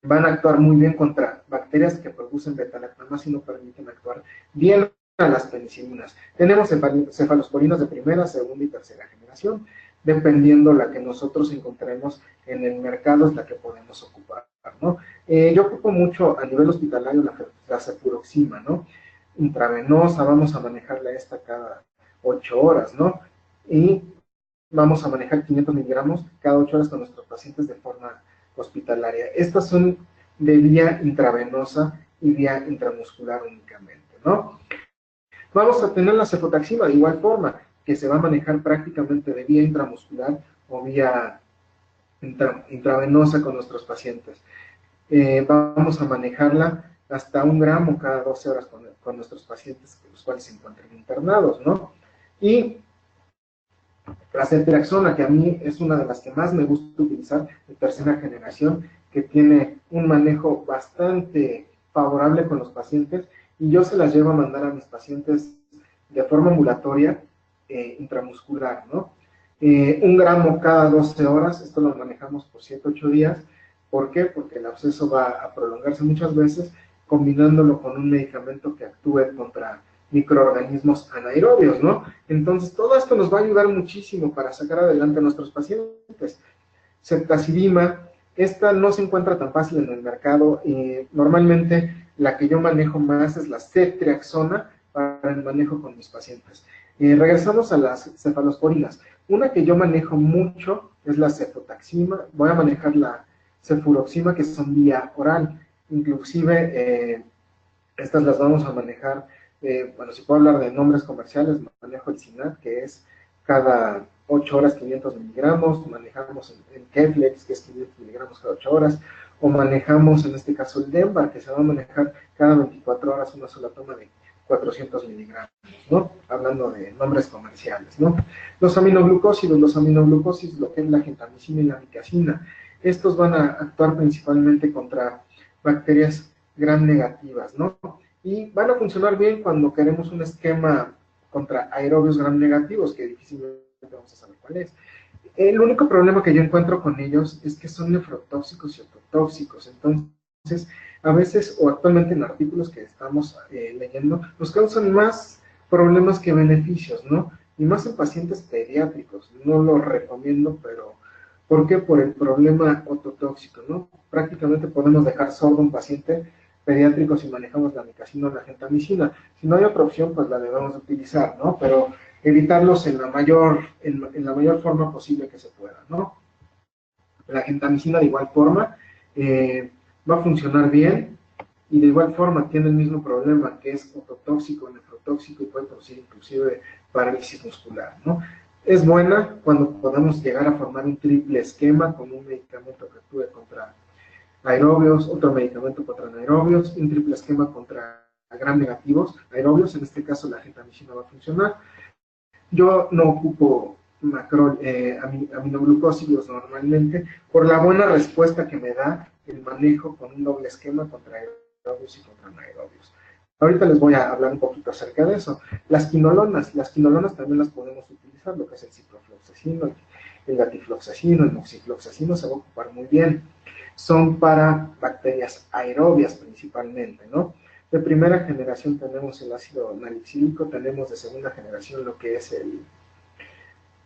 B: van a actuar muy bien contra bacterias que producen beta-lactamasa y no permiten actuar bien a las penicilinas. Tenemos cefalosporinas de primera, segunda y tercera generación, dependiendo la que nosotros encontremos en el mercado es la que podemos ocupar, ¿no? Yo ocupo mucho a nivel hospitalario la cefuroxima, ¿no? Intravenosa, vamos a manejarla esta cada 8 horas, ¿no? Y vamos a manejar 500 miligramos cada 8 horas con nuestros pacientes de forma hospitalaria. Estas son de vía intravenosa y vía intramuscular únicamente, ¿no? Vamos a tener la cefotaxima de igual forma, que se va a manejar prácticamente de vía intramuscular o vía intravenosa con nuestros pacientes. Vamos a manejarla hasta 1 gramo cada 12 horas con nuestros pacientes, los cuales se encuentran internados, ¿no? Y la ceftriaxona, que a mí es una de las que más me gusta utilizar, de tercera generación, que tiene un manejo bastante favorable con los pacientes, y yo se las llevo a mandar a mis pacientes de forma ambulatoria intramuscular, ¿no? 1 gramo cada 12 horas, esto lo manejamos por 7-8 días. ¿Por qué? Porque el absceso va a prolongarse muchas veces, combinándolo con un medicamento que actúe contra microorganismos anaerobios, ¿no? Entonces, todo esto nos va a ayudar muchísimo para sacar adelante a nuestros pacientes. Ceftazidima, esta no se encuentra tan fácil en el mercado, y normalmente la que yo manejo más es la ceftriaxona para el manejo con mis pacientes. Regresamos a las cefalosporinas. Una que yo manejo mucho es la cefotaxima, voy a manejar la cefuroxima, que son vía oral. Inclusive, estas las vamos a manejar, bueno, si puedo hablar de nombres comerciales, manejo el Sinat, que es cada 8 horas 500 miligramos, manejamos el Keflex, que es 500 miligramos cada 8 horas, o manejamos en este caso el Dembar, que se va a manejar cada 24 horas una sola toma de 400 miligramos, ¿no? Hablando de nombres comerciales, ¿no? Los aminoglucósidos, lo que es la gentamicina y la micacina, estos van a actuar principalmente contra bacterias gram negativas, ¿no? Y van a funcionar bien cuando queremos un esquema contra aerobios gram negativos, que difícilmente vamos a saber cuál es. El único problema que yo encuentro con ellos es que son nefrotóxicos y ototóxicos. Entonces, a veces, o actualmente en artículos que estamos leyendo, nos causan más problemas que beneficios, ¿no? Y más en pacientes pediátricos. No lo recomiendo, pero ¿por qué? Por el problema ototóxico, ¿no? Prácticamente podemos dejar sordo a un paciente pediátrico si manejamos la micacina o la gentamicina. Si no hay otra opción, pues la debemos utilizar, ¿no? Pero evitarlos en la mayor forma posible que se pueda, ¿no? La gentamicina de igual forma va a funcionar bien, y de igual forma tiene el mismo problema, que es ototóxico, nefrotóxico, y puede producir inclusive parálisis muscular, ¿no? Es buena cuando podemos llegar a formar un triple esquema con un medicamento que actúe contra aerobios, otro medicamento contra anaerobios, un triple esquema contra gram negativos, aerobios, en este caso la gentamicina va a funcionar. Yo no ocupo aminoglucósidos normalmente, por la buena respuesta que me da el manejo con un doble esquema contra aerobios y contra anaerobios. Ahorita les voy a hablar un poquito acerca de eso. Las quinolonas también las podemos utilizar, lo que es el ciprofloxacino, el gatifloxacino, el moxifloxacino se va a ocupar muy bien. Son para bacterias aerobias principalmente, ¿no? De primera generación tenemos el ácido nalixílico, tenemos de segunda generación lo que es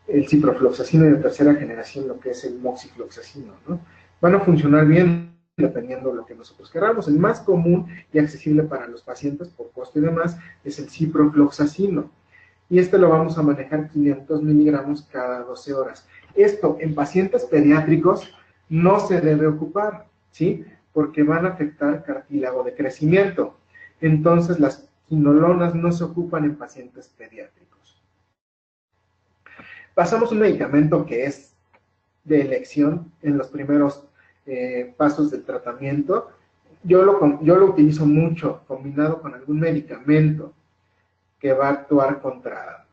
B: el ciprofloxacino, y de tercera generación lo que es el moxifloxacino, ¿no? Van a funcionar bien dependiendo de lo que nosotros queramos. El más común y accesible para los pacientes por costo y demás es el ciprofloxacino, y este lo vamos a manejar 500 miligramos cada 12 horas. Esto en pacientes pediátricos no se debe ocupar, ¿sí? Porque van a afectar cartílago de crecimiento. Entonces las quinolonas no se ocupan en pacientes pediátricos. Pasamos a un medicamento que es de elección en los primeros pasos del tratamiento. Yo lo utilizo mucho combinado con algún medicamento que va a actuar contra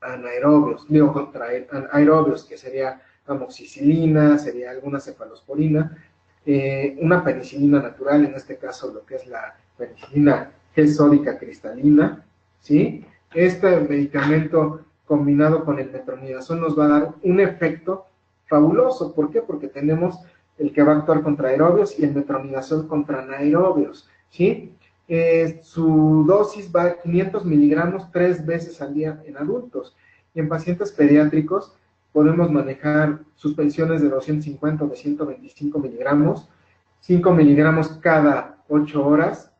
B: anaerobios, contra aerobios, que sería amoxicilina, sería alguna cefalosporina, una penicilina natural, en este caso lo que es la penicilina G-sódica cristalina, ¿sí? Este medicamento combinado con el metronidazol nos va a dar un efecto fabuloso. ¿Por qué? Porque tenemos el que va a actuar contra aerobios y el metronidazol contra anaerobios, ¿sí? Su dosis va a 500 miligramos 3 veces al día en adultos, y en pacientes pediátricos podemos manejar suspensiones de 250 o de 125 miligramos, 5 miligramos cada 8 horas,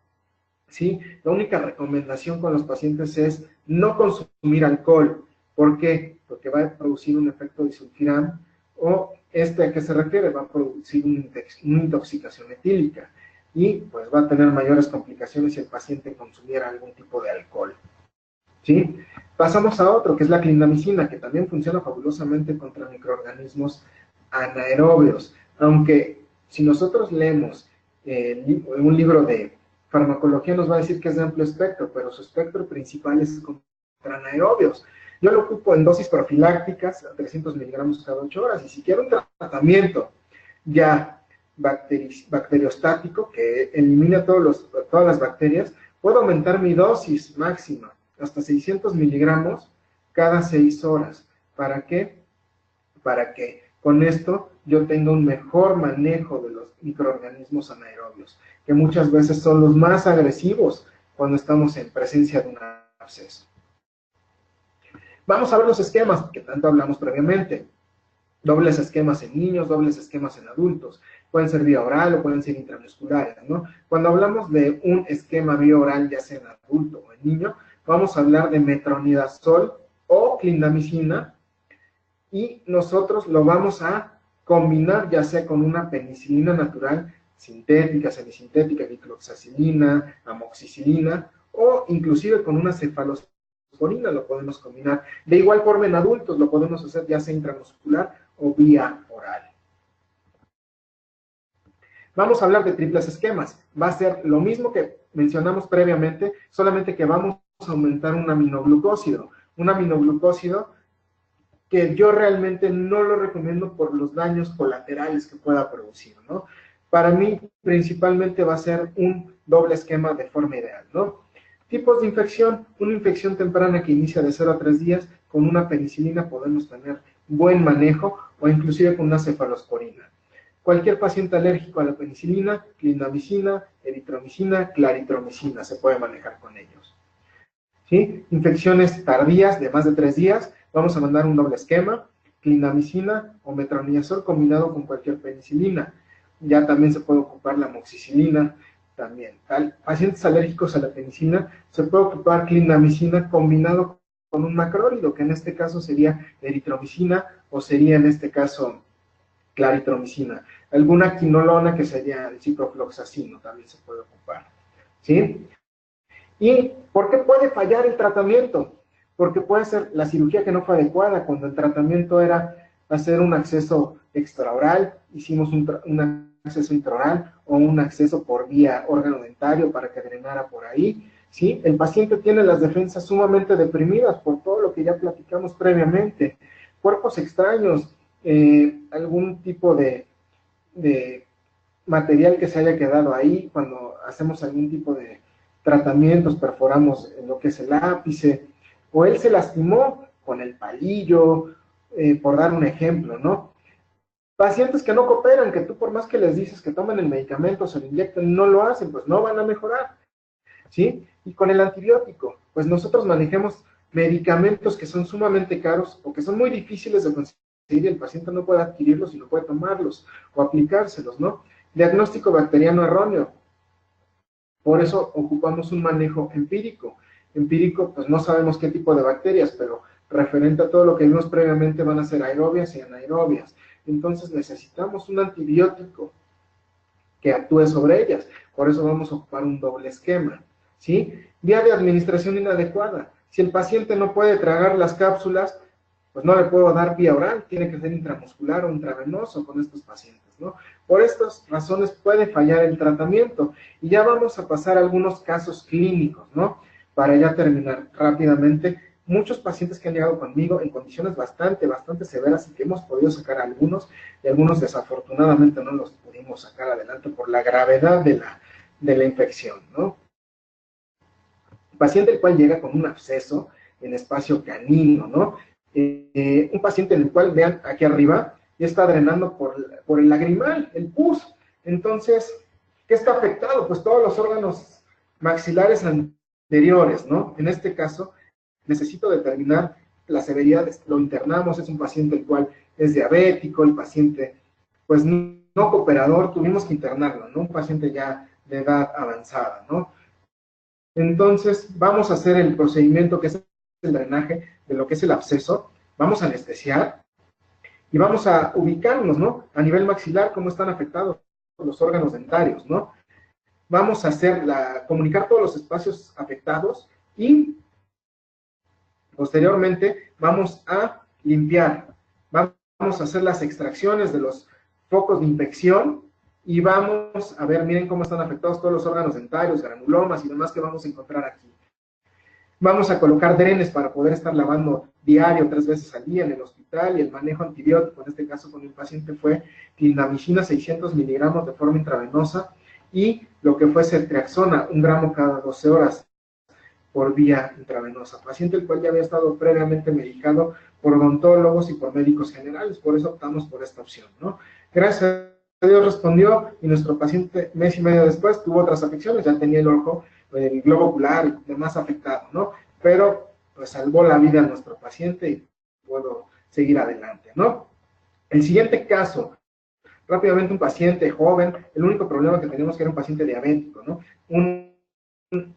B: ¿sí? La única recomendación con los pacientes es no consumir alcohol. ¿Por qué? Porque va a producir un efecto disulfiram, o ¿a qué se refiere? Va a producir una intoxicación etílica, y pues va a tener mayores complicaciones si el paciente consumiera algún tipo de alcohol, ¿sí? Pasamos a otro, que es la clindamicina, que también funciona fabulosamente contra microorganismos anaerobios, aunque si nosotros leemos un libro de farmacología nos va a decir que es de amplio espectro, pero su espectro principal es contra anaerobios. Yo lo ocupo en dosis profilácticas, a 300 miligramos cada 8 horas, y si quiero un tratamiento ya bacteriostático, que elimina todas las bacterias, puedo aumentar mi dosis máxima hasta 600 miligramos cada 6 horas. ¿Para qué? para que con esto yo tenga un mejor manejo de los microorganismos anaerobios, que muchas veces son los más agresivos cuando estamos en presencia de un absceso. Vamos a ver los esquemas que tanto hablamos previamente. Dobles esquemas en niños, dobles esquemas en adultos. Pueden ser vía oral o pueden ser intramusculares, ¿no? Cuando hablamos de un esquema vía oral, ya sea en adulto o en niño, vamos a hablar de metronidazol o clindamicina, y nosotros lo vamos a combinar ya sea con una penicilina natural, sintética, semisintética, dicloxacilina, amoxicilina, o inclusive con una cefalosporina lo podemos combinar. De igual forma en adultos lo podemos hacer ya sea intramuscular o vía oral. Vamos a hablar de triples esquemas. Va a ser lo mismo que mencionamos previamente, solamente que vamos a aumentar un aminoglucósido. Un aminoglucósido que yo realmente no lo recomiendo por los daños colaterales que pueda producir, ¿no? Para mí, principalmente va a ser un doble esquema de forma ideal, ¿no? Tipos de infección: una infección temprana que inicia de 0 a 3 días, con una penicilina podemos tener buen manejo, o inclusive con una cefalosporina. Cualquier paciente alérgico a la penicilina, clindamicina, eritromicina, claritromicina, se puede manejar con ellos. ¿Sí? Infecciones tardías de más de 3 días, vamos a mandar un doble esquema, clindamicina o metronidazol combinado con cualquier penicilina. Ya también se puede ocupar la amoxicilina también. Pacientes alérgicos a la penicilina, se puede ocupar clindamicina combinado con un macrólido, que en este caso sería eritromicina, o sería en este caso claritromicina. Alguna quinolona, que sería el ciprofloxacino, también se puede ocupar. ¿Sí? ¿Y por qué puede fallar el tratamiento? Porque puede ser la cirugía que no fue adecuada, cuando el tratamiento era hacer un acceso extraoral, hicimos un acceso intraoral o un acceso por vía órgano dentario para que drenara por ahí, ¿sí? El paciente tiene las defensas sumamente deprimidas por todo lo que ya platicamos previamente, cuerpos extraños, algún tipo de material que se haya quedado ahí cuando hacemos algún tipo de tratamientos, perforamos en lo que es el ápice, o él se lastimó con el palillo, por dar un ejemplo, ¿no? Pacientes que no cooperan, que tú por más que les dices que tomen el medicamento, se lo inyecten, no lo hacen, pues no van a mejorar, ¿sí? Y con el antibiótico, pues nosotros manejemos medicamentos que son sumamente caros o que son muy difíciles de conseguir, y el paciente no puede adquirirlos y no puede tomarlos o aplicárselos, ¿no? Diagnóstico bacteriano erróneo. Por eso ocupamos un manejo empírico. Empírico, pues no sabemos qué tipo de bacterias, pero referente a todo lo que vimos previamente van a ser aerobias y anaerobias. Entonces necesitamos un antibiótico que actúe sobre ellas. Por eso vamos a ocupar un doble esquema, ¿sí? Vía de administración inadecuada. Si el paciente no puede tragar las cápsulas, pues no le puedo dar vía oral, tiene que ser intramuscular o intravenoso con estos pacientes, ¿no? Por estas razones puede fallar el tratamiento. Y ya vamos a pasar a algunos casos clínicos, ¿no? Para ya terminar rápidamente. Muchos pacientes que han llegado conmigo en condiciones bastante severas, y que hemos podido sacar algunos, y algunos desafortunadamente no los pudimos sacar adelante por la gravedad de la infección, ¿no? Paciente el cual llega con un absceso en espacio canino, ¿no? Un paciente en el cual, vean aquí arriba, ya está drenando por el lagrimal, el pus. Entonces, ¿qué está afectado? Pues todos los órganos maxilares anteriores, ¿no? En este caso, necesito determinar la severidad, lo internamos, es un paciente el cual es diabético, el paciente, pues no cooperador, tuvimos que internarlo, ¿no? Un paciente ya de edad avanzada, ¿no? Entonces, vamos a hacer el procedimiento que es el drenaje de lo que es el absceso, vamos a anestesiar y vamos a ubicarnos, ¿no? A nivel maxilar, cómo están afectados los órganos dentarios, ¿no? Vamos a comunicar todos los espacios afectados y posteriormente vamos a limpiar, vamos a hacer las extracciones de los focos de infección y vamos a ver, miren cómo están afectados todos los órganos dentarios, granulomas y demás que vamos a encontrar aquí. Vamos a colocar drenes para poder estar lavando diario 3 veces al día en el hospital, y el manejo antibiótico, en este caso con el paciente, fue clindamicina 600 miligramos de forma intravenosa y lo que fue ceftriaxona 1 gramo cada 12 horas por vía intravenosa. Paciente el cual ya había estado previamente medicado por odontólogos y por médicos generales, por eso optamos por esta opción, ¿no? Gracias a Dios respondió y nuestro paciente mes y medio después tuvo otras afecciones, ya tenía el ojo, el globo ocular y demás afectado, ¿no? Pero pues salvó la vida a nuestro paciente y puedo seguir adelante, ¿no? El siguiente caso, rápidamente un paciente joven, el único problema que teníamos que era un paciente diabético, ¿no? Un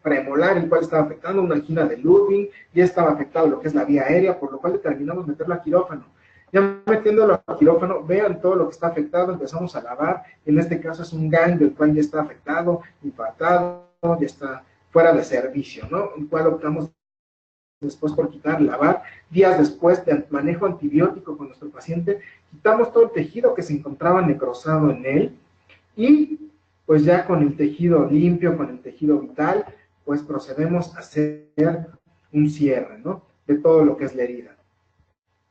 B: premolar, el cual estaba afectando, una angina de Ludwig, ya estaba afectado lo que es la vía aérea, por lo cual determinamos meterlo a quirófano. Ya metiéndolo a quirófano, vean todo lo que está afectado, empezamos a lavar, en este caso es un ganglio, el cual ya está afectado, infartado, ya está fuera de servicio, ¿no? El cual optamos después por quitar, lavar, días después de manejo antibiótico con nuestro paciente, quitamos todo el tejido que se encontraba necrosado en él, y pues ya con el tejido limpio, con el tejido vital, pues procedemos a hacer un cierre, ¿no? De todo lo que es la herida.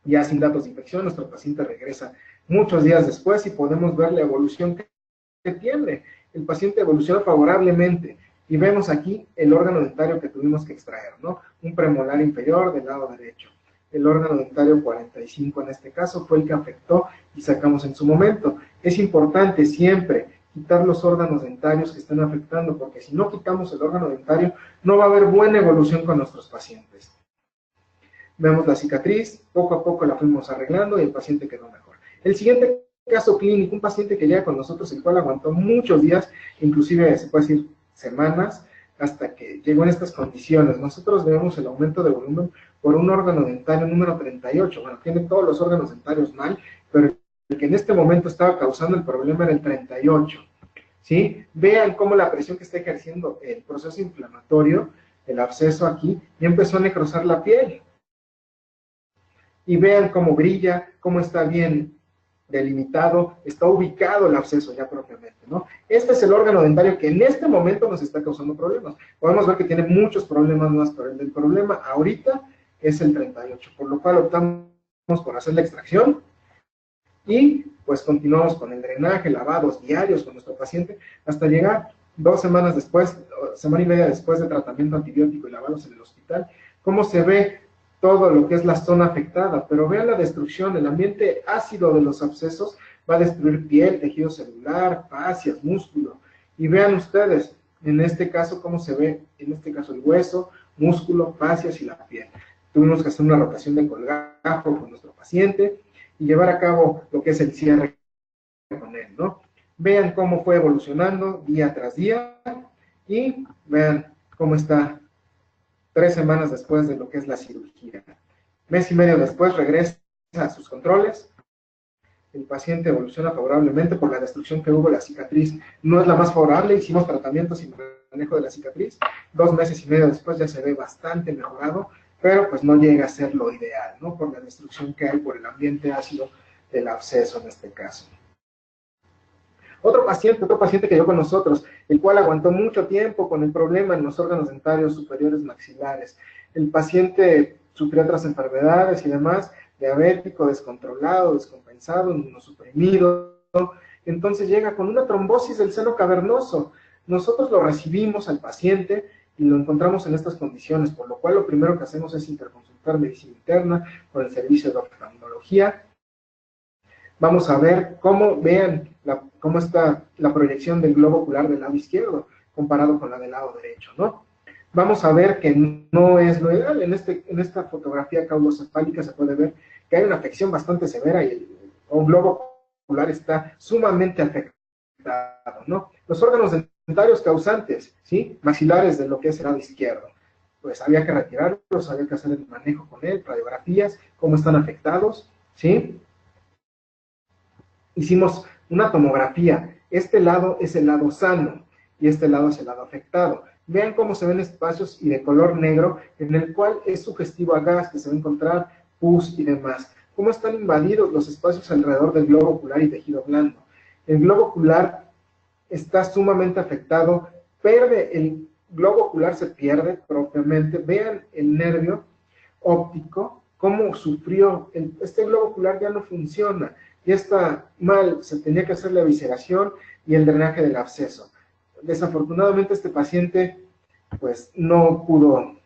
B: Ya sin datos de infección, nuestro paciente regresa muchos días después y podemos ver la evolución que tiene. El paciente evoluciona favorablemente y vemos aquí el órgano dentario que tuvimos que extraer, ¿no? Un premolar inferior del lado derecho. El órgano dentario 45 en este caso fue el que afectó y sacamos en su momento. Es importante siempre quitar los órganos dentarios que están afectando, porque si no quitamos el órgano dentario, no va a haber buena evolución con nuestros pacientes. Vemos la cicatriz, poco a poco la fuimos arreglando y el paciente quedó mejor. El siguiente caso clínico, un paciente que llega con nosotros, el cual aguantó muchos días, inclusive se puede decir semanas, hasta que llegó en estas condiciones. Nosotros vemos el aumento de volumen por un órgano dentario número 38. Bueno, tiene todos los órganos dentarios mal, pero el que en este momento estaba causando el problema era el 38. ¿Sí? Vean cómo la presión que está ejerciendo el proceso inflamatorio, el absceso aquí, ya empezó a necrosar la piel. Y vean cómo brilla, cómo está bien delimitado, está ubicado el absceso ya propiamente, ¿no? Este es el órgano dentario que en este momento nos está causando problemas. Podemos ver que tiene muchos problemas más, pero el problema ahorita es el 38, por lo cual optamos por hacer la extracción y pues continuamos con el drenaje, lavados diarios con nuestro paciente hasta llegar 2 semanas después, semana y media después de tratamiento antibiótico y lavados en el hospital, cómo se ve todo lo que es la zona afectada, pero vean la destrucción, el ambiente ácido de los abscesos va a destruir piel, tejido celular, fascias, músculo, y vean ustedes, en este caso, cómo se ve, en este caso el hueso, músculo, fascias y la piel. Tuvimos que hacer una rotación de colgajo con nuestro paciente y llevar a cabo lo que es el cierre con él, ¿no? Vean cómo fue evolucionando día tras día y vean cómo está 3 semanas después de lo que es la cirugía. Mes y medio después regresa a sus controles. El paciente evoluciona favorablemente por la destrucción que hubo. La cicatriz no es la más favorable. Hicimos tratamiento sin manejo de la cicatriz. 2 meses y medio después ya se ve bastante mejorado, pero pues no llega a ser lo ideal, ¿no? Por la destrucción que hay por el ambiente ácido del absceso en este caso. Otro paciente que llegó con nosotros, el cual aguantó mucho tiempo con el problema en los órganos dentarios superiores maxilares. El paciente sufrió otras enfermedades y demás, diabético, descontrolado, descompensado, inmunosuprimido. Entonces llega con una trombosis del seno cavernoso. Nosotros lo recibimos al paciente y lo encontramos en estas condiciones, por lo cual lo primero que hacemos es interconsultar medicina interna con el servicio de oftalmología. Vamos a ver cómo, vean, cómo está la proyección del globo ocular del lado izquierdo comparado con la del lado derecho, ¿no? Vamos a ver que no es lo ideal. En esta fotografía caudocefálica se puede ver que hay una afección bastante severa y el globo ocular está sumamente afectado, ¿no? Los órganos dentarios causantes, ¿sí? Maxilares de lo que es el lado izquierdo. Pues había que retirarlos, había que hacer el manejo con él, radiografías, cómo están afectados, ¿sí? Hicimos una tomografía. Este lado es el lado sano y este lado es el lado afectado. Vean cómo se ven espacios y de color negro en el cual es sugestivo a gas, que se va a encontrar pus y demás. Cómo están invadidos los espacios alrededor del globo ocular y tejido blando. El globo ocular está sumamente afectado, el globo ocular se pierde propiamente. Vean el nervio óptico, cómo sufrió. Este globo ocular ya no funciona. Ya está mal, se tenía que hacer la evisceración y el drenaje del absceso. Desafortunadamente este paciente pues no murió,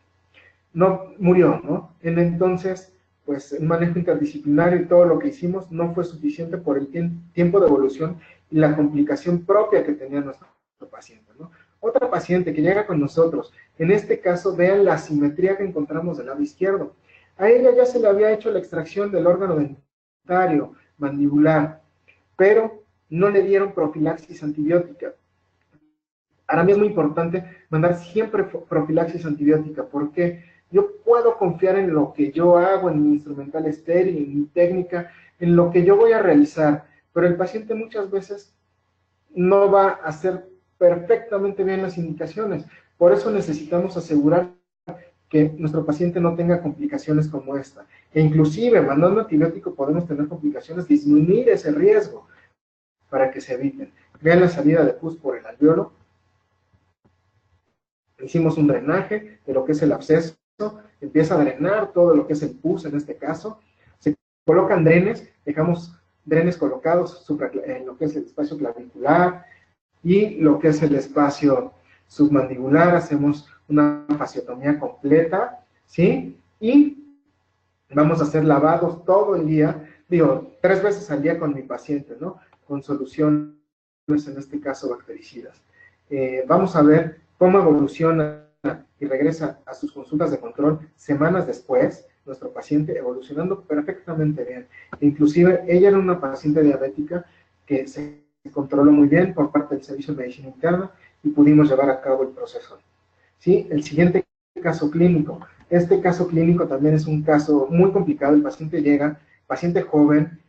B: ¿no? Entonces pues un manejo interdisciplinario y todo lo que hicimos no fue suficiente por el tiempo de evolución y la complicación propia que tenía nuestro paciente, ¿no? Otra paciente que llega con nosotros, en este caso, vean la asimetría que encontramos del lado izquierdo. A ella ya se le había hecho la extracción del órgano dentario, mandibular, pero no le dieron profilaxis antibiótica. Para mí es muy importante mandar siempre profilaxis antibiótica, porque yo puedo confiar en lo que yo hago, en mi instrumental estéril, en mi técnica, en lo que yo voy a realizar, pero el paciente muchas veces no va a hacer perfectamente bien las indicaciones. Por eso necesitamos asegurar que nuestro paciente no tenga complicaciones como esta. E inclusive, mandando antibiótico podemos tener complicaciones, disminuir ese riesgo para que se eviten. Vean la salida de pus por el alveolo. Hicimos un drenaje de lo que es el absceso, empieza a drenar todo lo que es el pus en este caso, se colocan drenes, dejamos drenes colocados en lo que es el espacio clavicular y lo que es el espacio submandibular, hacemos una fasciotomía completa, ¿sí? Y vamos a hacer lavados todo el día, digo, 3 veces al día con mi paciente, ¿no? Con soluciones, en este caso, bactericidas. Vamos a ver cómo evoluciona y regresa a sus consultas de control semanas después, nuestro paciente evolucionando perfectamente bien. Inclusive, ella era una paciente diabética que se controló muy bien por parte del Servicio de Medicina Interna y pudimos llevar a cabo el proceso. ¿Sí? El siguiente caso clínico. Este caso clínico también es un caso muy complicado. El paciente llega, paciente joven,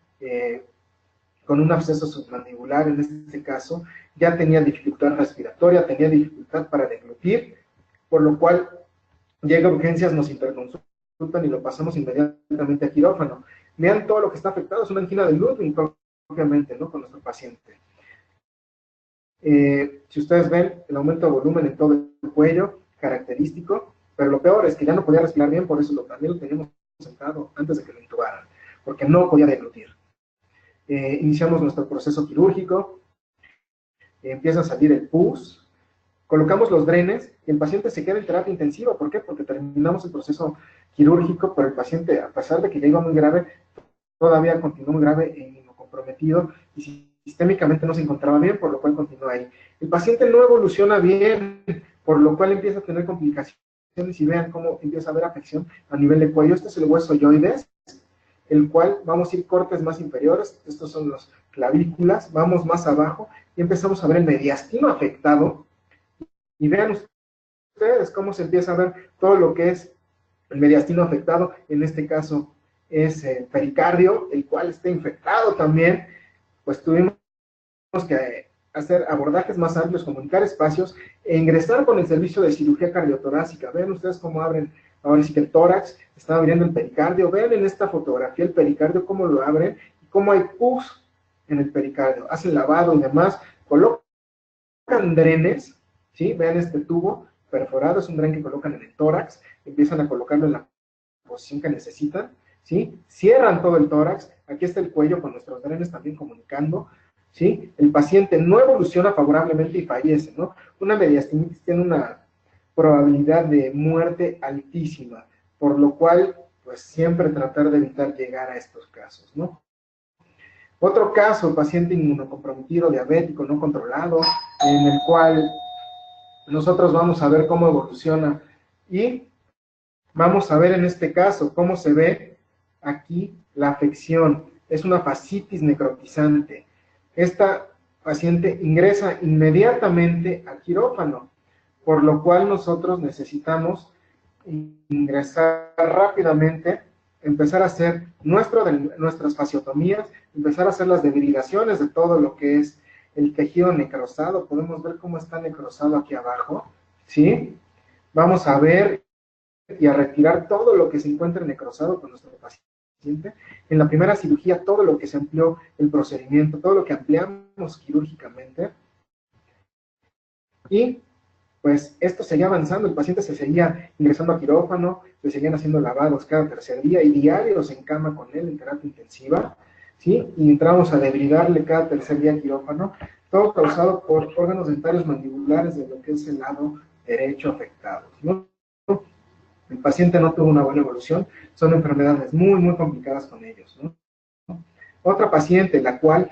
B: con un absceso submandibular, en este caso, ya tenía dificultad respiratoria, tenía dificultad para deglutir, por lo cual llega a urgencias, nos interconsultan y lo pasamos inmediatamente a quirófano. Vean todo lo que está afectado, es una angina de Ludwig propiamente, ¿no? Con nuestro paciente. Si ustedes ven, el aumento de volumen en todo el cuello, característico, pero lo peor es que ya no podía respirar bien, por eso también lo teníamos sentado antes de que lo intubaran, porque no podía deglutir. Iniciamos nuestro proceso quirúrgico, empieza a salir el pus, colocamos los drenes y el paciente se queda en terapia intensiva. ¿Por qué? Porque terminamos el proceso quirúrgico, pero el paciente, a pesar de que ya iba muy grave, todavía continuó muy grave e inmunocomprometido y sistémicamente no se encontraba bien, por lo cual continúa ahí. El paciente no evoluciona bien, por lo cual empieza a tener complicaciones y vean cómo empieza a haber afección a nivel de cuello. Este es el hueso yoides, el cual vamos a ir cortes más inferiores, estos son los clavículas, vamos más abajo y empezamos a ver el mediastino afectado y vean ustedes cómo se empieza a ver todo lo que es el mediastino afectado, en este caso es el pericardio, el cual está infectado también. Pues tuvimos que hacer abordajes más amplios, comunicar espacios e ingresar con el servicio de cirugía cardiotorácica. Vean ustedes cómo abren, ahora sí que el tórax, está abriendo el pericardio. Vean en esta fotografía el pericardio, cómo lo abren y cómo hay pus en el pericardio. Hacen lavado y demás, colocan drenes, ¿sí? Vean este tubo perforado, es un dren que colocan en el tórax, empiezan a colocarlo en la posición que necesitan, ¿sí? Cierran todo el tórax, aquí está el cuello con nuestros drenes también comunicando, ¿sí? El paciente no evoluciona favorablemente y fallece, ¿no? Una mediastinitis tiene una probabilidad de muerte altísima, por lo cual, pues siempre tratar de evitar llegar a estos casos, ¿no? Otro caso, paciente inmunocomprometido, diabético, no controlado, en el cual nosotros vamos a ver cómo evoluciona y vamos a ver en este caso cómo se ve aquí la afección. Es una fascitis necrotizante. Esta paciente ingresa inmediatamente a quirófano, por lo cual nosotros necesitamos ingresar rápidamente, empezar a hacer nuestras fasciotomías, empezar a hacer las debridaciones de todo lo que es el tejido necrosado. Podemos ver cómo está necrosado aquí abajo, ¿sí? Vamos a ver y a retirar todo lo que se encuentre necrosado con nuestro paciente. En la primera cirugía, todo lo que se amplió el procedimiento, todo lo que ampliamos quirúrgicamente. Y pues esto seguía avanzando, el paciente se seguía ingresando a quirófano, se seguían haciendo lavados cada tercer día y diarios en cama con él en terapia intensiva, ¿sí? Y entramos a debridarle cada tercer día a quirófano, todo causado por órganos dentarios mandibulares de lo que es el lado derecho afectados, ¿no? el paciente no tuvo una buena evolución, son enfermedades muy, muy complicadas con ellos, ¿no? Otra paciente, la cual,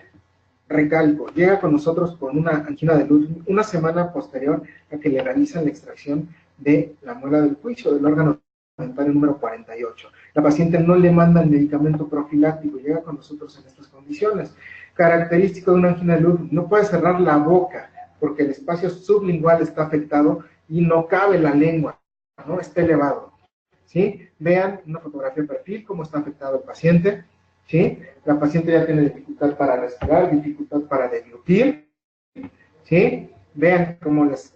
B: recalco, llega con nosotros con una angina de Ludwig una semana posterior a que le realizan la extracción de la muela del juicio, del órgano dentario número 48. La paciente no le manda el medicamento profiláctico, llega con nosotros en estas condiciones. Característico de una angina de Ludwig, no puede cerrar la boca porque el espacio sublingual está afectado y no cabe la lengua, ¿no? Está elevado, ¿sí? Vean una fotografía de perfil, cómo está afectado el paciente, ¿sí? La paciente ya tiene dificultad para respirar, dificultad para deglutir, ¿sí? Vean cómo les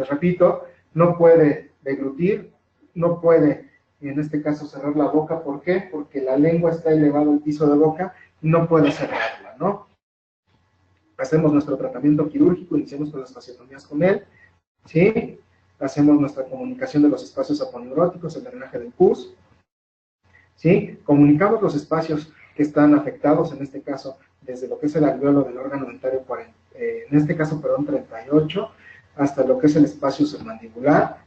B: repito, no puede deglutir, no puede, en este caso, cerrar la boca. ¿Por qué? Porque la lengua está elevada al piso de boca y no puede cerrarla, ¿no? Hacemos nuestro tratamiento quirúrgico, iniciamos con las fasciotomías con él, ¿sí? Hacemos nuestra comunicación de los espacios aponeuróticos, el drenaje del pus, ¿sí? Comunicamos los espacios que están afectados, en este caso, desde lo que es el alveolo del órgano dentario 40, en este caso, perdón, 38, hasta lo que es el espacio submandibular,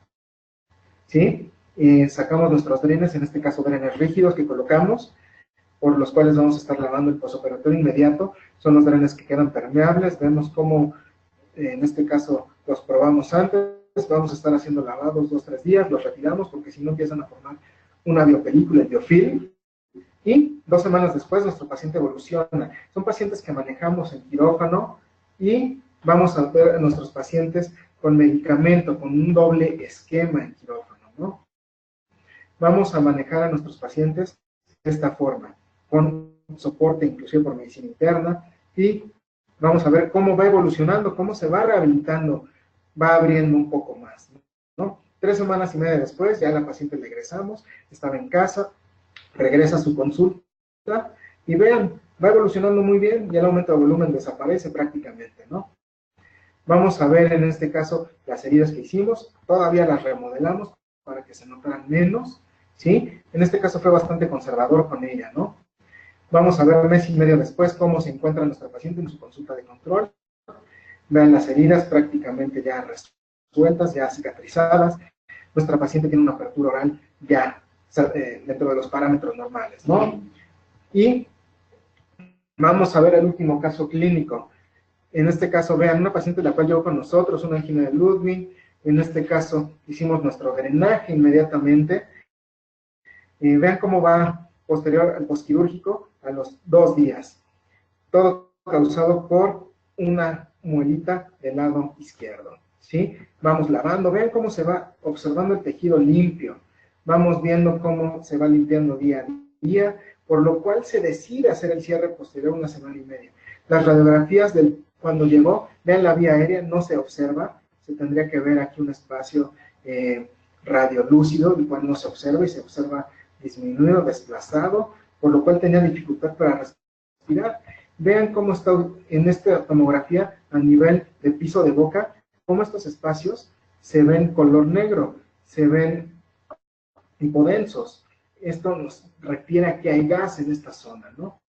B: ¿sí? Sacamos nuestros drenes, en este caso drenes rígidos que colocamos, por los cuales vamos a estar lavando el posoperatorio inmediato. Son los drenes que quedan permeables. Vemos cómo, en este caso, los probamos antes. Vamos a estar haciendo lavados 2-3 días, los retiramos porque si no empiezan a formar una biopelícula, el biofilm. Y 2 semanas después nuestro paciente evoluciona. Son pacientes que manejamos en quirófano y vamos a ver a nuestros pacientes con medicamento, con un doble esquema en quirófano, ¿no? Vamos a manejar a nuestros pacientes de esta forma, con soporte inclusive por medicina interna, y vamos a ver cómo va evolucionando, cómo se va rehabilitando, va abriendo un poco más, ¿no? 3 semanas y media después, ya la paciente le egresamos, estaba en casa, regresa a su consulta, y vean, va evolucionando muy bien, ya el aumento de volumen desaparece prácticamente, ¿no? Vamos a ver en este caso las heridas que hicimos, todavía las remodelamos para que se notaran menos, ¿sí? En este caso fue bastante conservador con ella, ¿no? Vamos a ver 1 mes y medio después cómo se encuentra nuestra paciente en su consulta de control. Vean las heridas prácticamente ya resueltas, ya cicatrizadas. Nuestra paciente tiene una apertura oral ya dentro de los parámetros normales, ¿no? Y vamos a ver el último caso clínico. En este caso, vean, una paciente la cual llegó con nosotros, una angina de Ludwig. En este caso, hicimos nuestro drenaje inmediatamente. Vean cómo va posterior al posquirúrgico a los 2 días. Todo causado por una muelita del lado izquierdo, ¿sí? Vamos lavando, vean cómo se va observando el tejido limpio. Vamos viendo cómo se va limpiando día a día, por lo cual se decide hacer el cierre posterior 1 semana y media. Las radiografías cuando llegó, vean la vía aérea, no se observa, se tendría que ver aquí un espacio radiolúcido, el cual no se observa y se observa disminuido, desplazado, por lo cual tenía dificultad para respirar. Vean cómo está en esta tomografía a nivel de piso de boca, cómo estos espacios se ven color negro, se ven hipodensos. Esto nos refiere a que hay gas en esta zona, ¿no?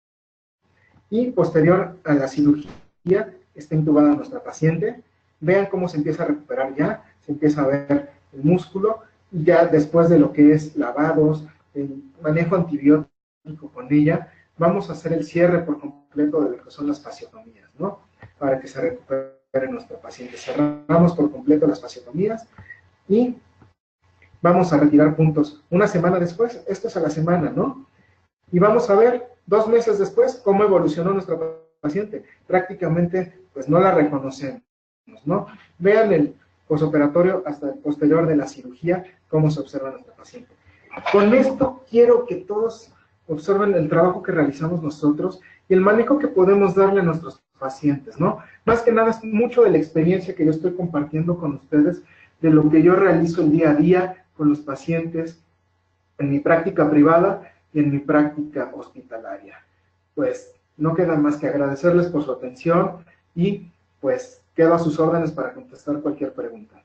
B: Y posterior a la cirugía, está intubada nuestra paciente. Vean cómo se empieza a recuperar ya, se empieza a ver el músculo, y ya después de lo que es lavados, el manejo antibiótico con ella, vamos a hacer el cierre por completo de lo que son las fasciotomías, ¿no? Para que se recupere nuestro paciente. Cerramos por completo las fasciotomías y vamos a retirar puntos 1 semana después, esto es a la semana, ¿no? Y vamos a ver 2 meses después cómo evolucionó nuestra paciente. Prácticamente, pues no la reconocemos, ¿no? Vean el posoperatorio hasta el posterior de la cirugía, cómo se observa nuestra paciente. Con esto quiero que todos observen el trabajo que realizamos nosotros y el manejo que podemos darle a nuestros pacientes, ¿no? Más que nada es mucho de la experiencia que yo estoy compartiendo con ustedes, de lo que yo realizo el día a día con los pacientes en mi práctica privada y en mi práctica hospitalaria. Pues no queda más que agradecerles por su atención y pues quedo a sus órdenes para contestar cualquier pregunta.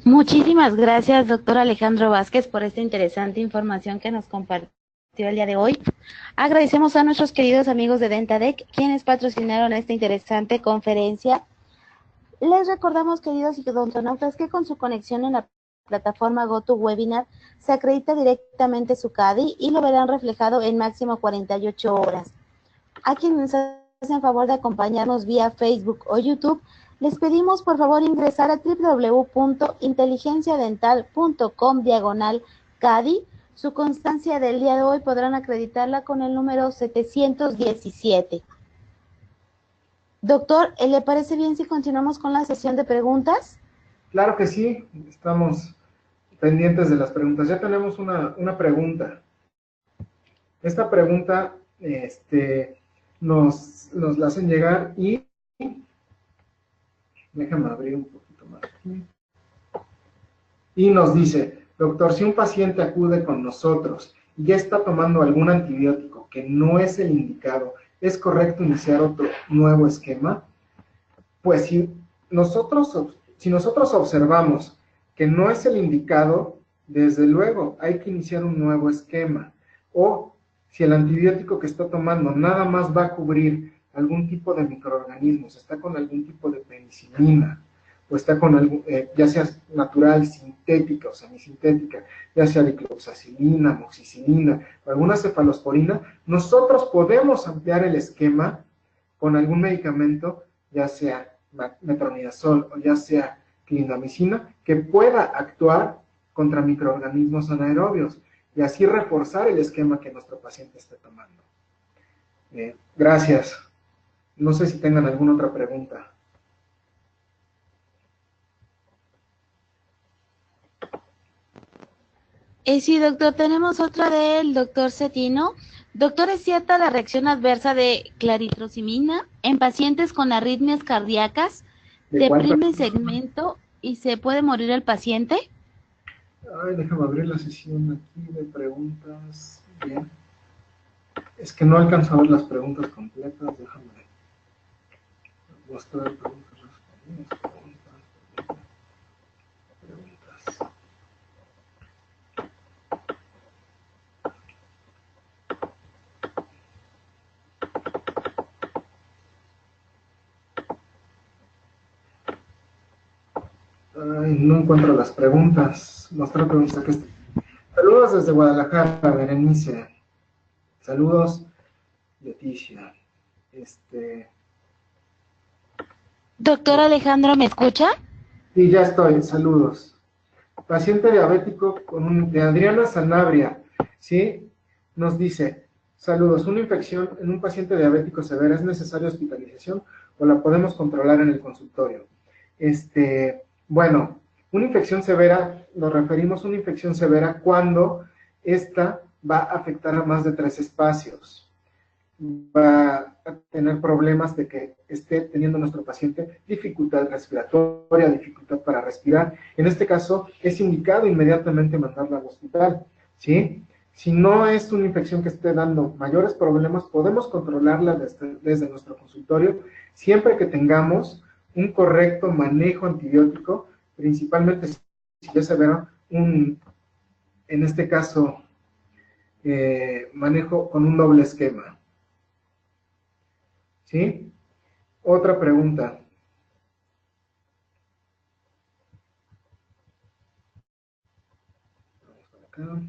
A: Muchísimas gracias, doctor Alejandro Vázquez, por esta interesante información que nos compartió el día de hoy. Agradecemos a nuestros queridos amigos de Dentadec, quienes patrocinaron esta interesante conferencia. Les recordamos, queridos odontonautas, que con su conexión en la plataforma GoToWebinar, se acredita directamente su CADI y lo verán reflejado en máximo 48 horas. A quienes hacen favor de acompañarnos vía Facebook o YouTube, les pedimos por favor ingresar a www.inteligenciadental.com/CADI. Su constancia del día de hoy podrán acreditarla con el número 717. Doctor, ¿le parece bien si continuamos con la sesión de preguntas?
B: Claro que sí, estamos pendientes de las preguntas. Ya tenemos una pregunta. Esta pregunta nos la hacen llegar y déjame abrir un poquito más aquí. Y nos dice, doctor, si un paciente acude con nosotros y ya está tomando algún antibiótico que no es el indicado, ¿es correcto iniciar otro nuevo esquema? Pues si nosotros observamos que no es el indicado, desde luego hay que iniciar un nuevo esquema. O si el antibiótico que está tomando nada más va a cubrir algún tipo de microorganismos, está con algún tipo de penicilina, o está con algún, ya sea natural, sintética o semisintética, ya sea dicloxacilina, amoxicilina o alguna cefalosporina, nosotros podemos ampliar el esquema con algún medicamento, ya sea metronidazol o ya sea clindamicina, que pueda actuar contra microorganismos anaerobios y así reforzar el esquema que nuestro paciente esté tomando. Gracias. No sé si tengan alguna otra pregunta.
A: Sí, doctor, tenemos otra del doctor Cetino. Doctor, ¿es cierta la reacción adversa de claritrozimina en pacientes con arritmias cardíacas? ¿Deprime el segmento y se puede morir el paciente?
B: Ay, déjame abrir la sesión aquí de preguntas. Bien. Es que no alcanzo a ver las preguntas completas. Déjame mostrar preguntas respondidas. Preguntas. Ay, no encuentro las preguntas. Mostrar preguntas aquí. Saludos desde Guadalajara, Berenice. Saludos, Leticia.
A: Doctor Alejandro, ¿me escucha?
B: Sí, ya estoy. Saludos. Paciente diabético de Adriana Sanabria, ¿sí? Nos dice, saludos, una infección en un paciente diabético severa, ¿es necesaria hospitalización o la podemos controlar en el consultorio? Bueno, una infección severa, nos referimos a una infección severa cuando esta va a afectar a más de 3 espacios. Va a tener problemas de que esté teniendo nuestro paciente dificultad respiratoria, dificultad para respirar. En este caso, es indicado inmediatamente mandarla al hospital, ¿sí? Si no es una infección que esté dando mayores problemas, podemos controlarla desde nuestro consultorio, siempre que tengamos un correcto manejo antibiótico, principalmente si ya se verá en este caso, manejo con un doble esquema. ¿Sí? Otra pregunta. Vamos para acá.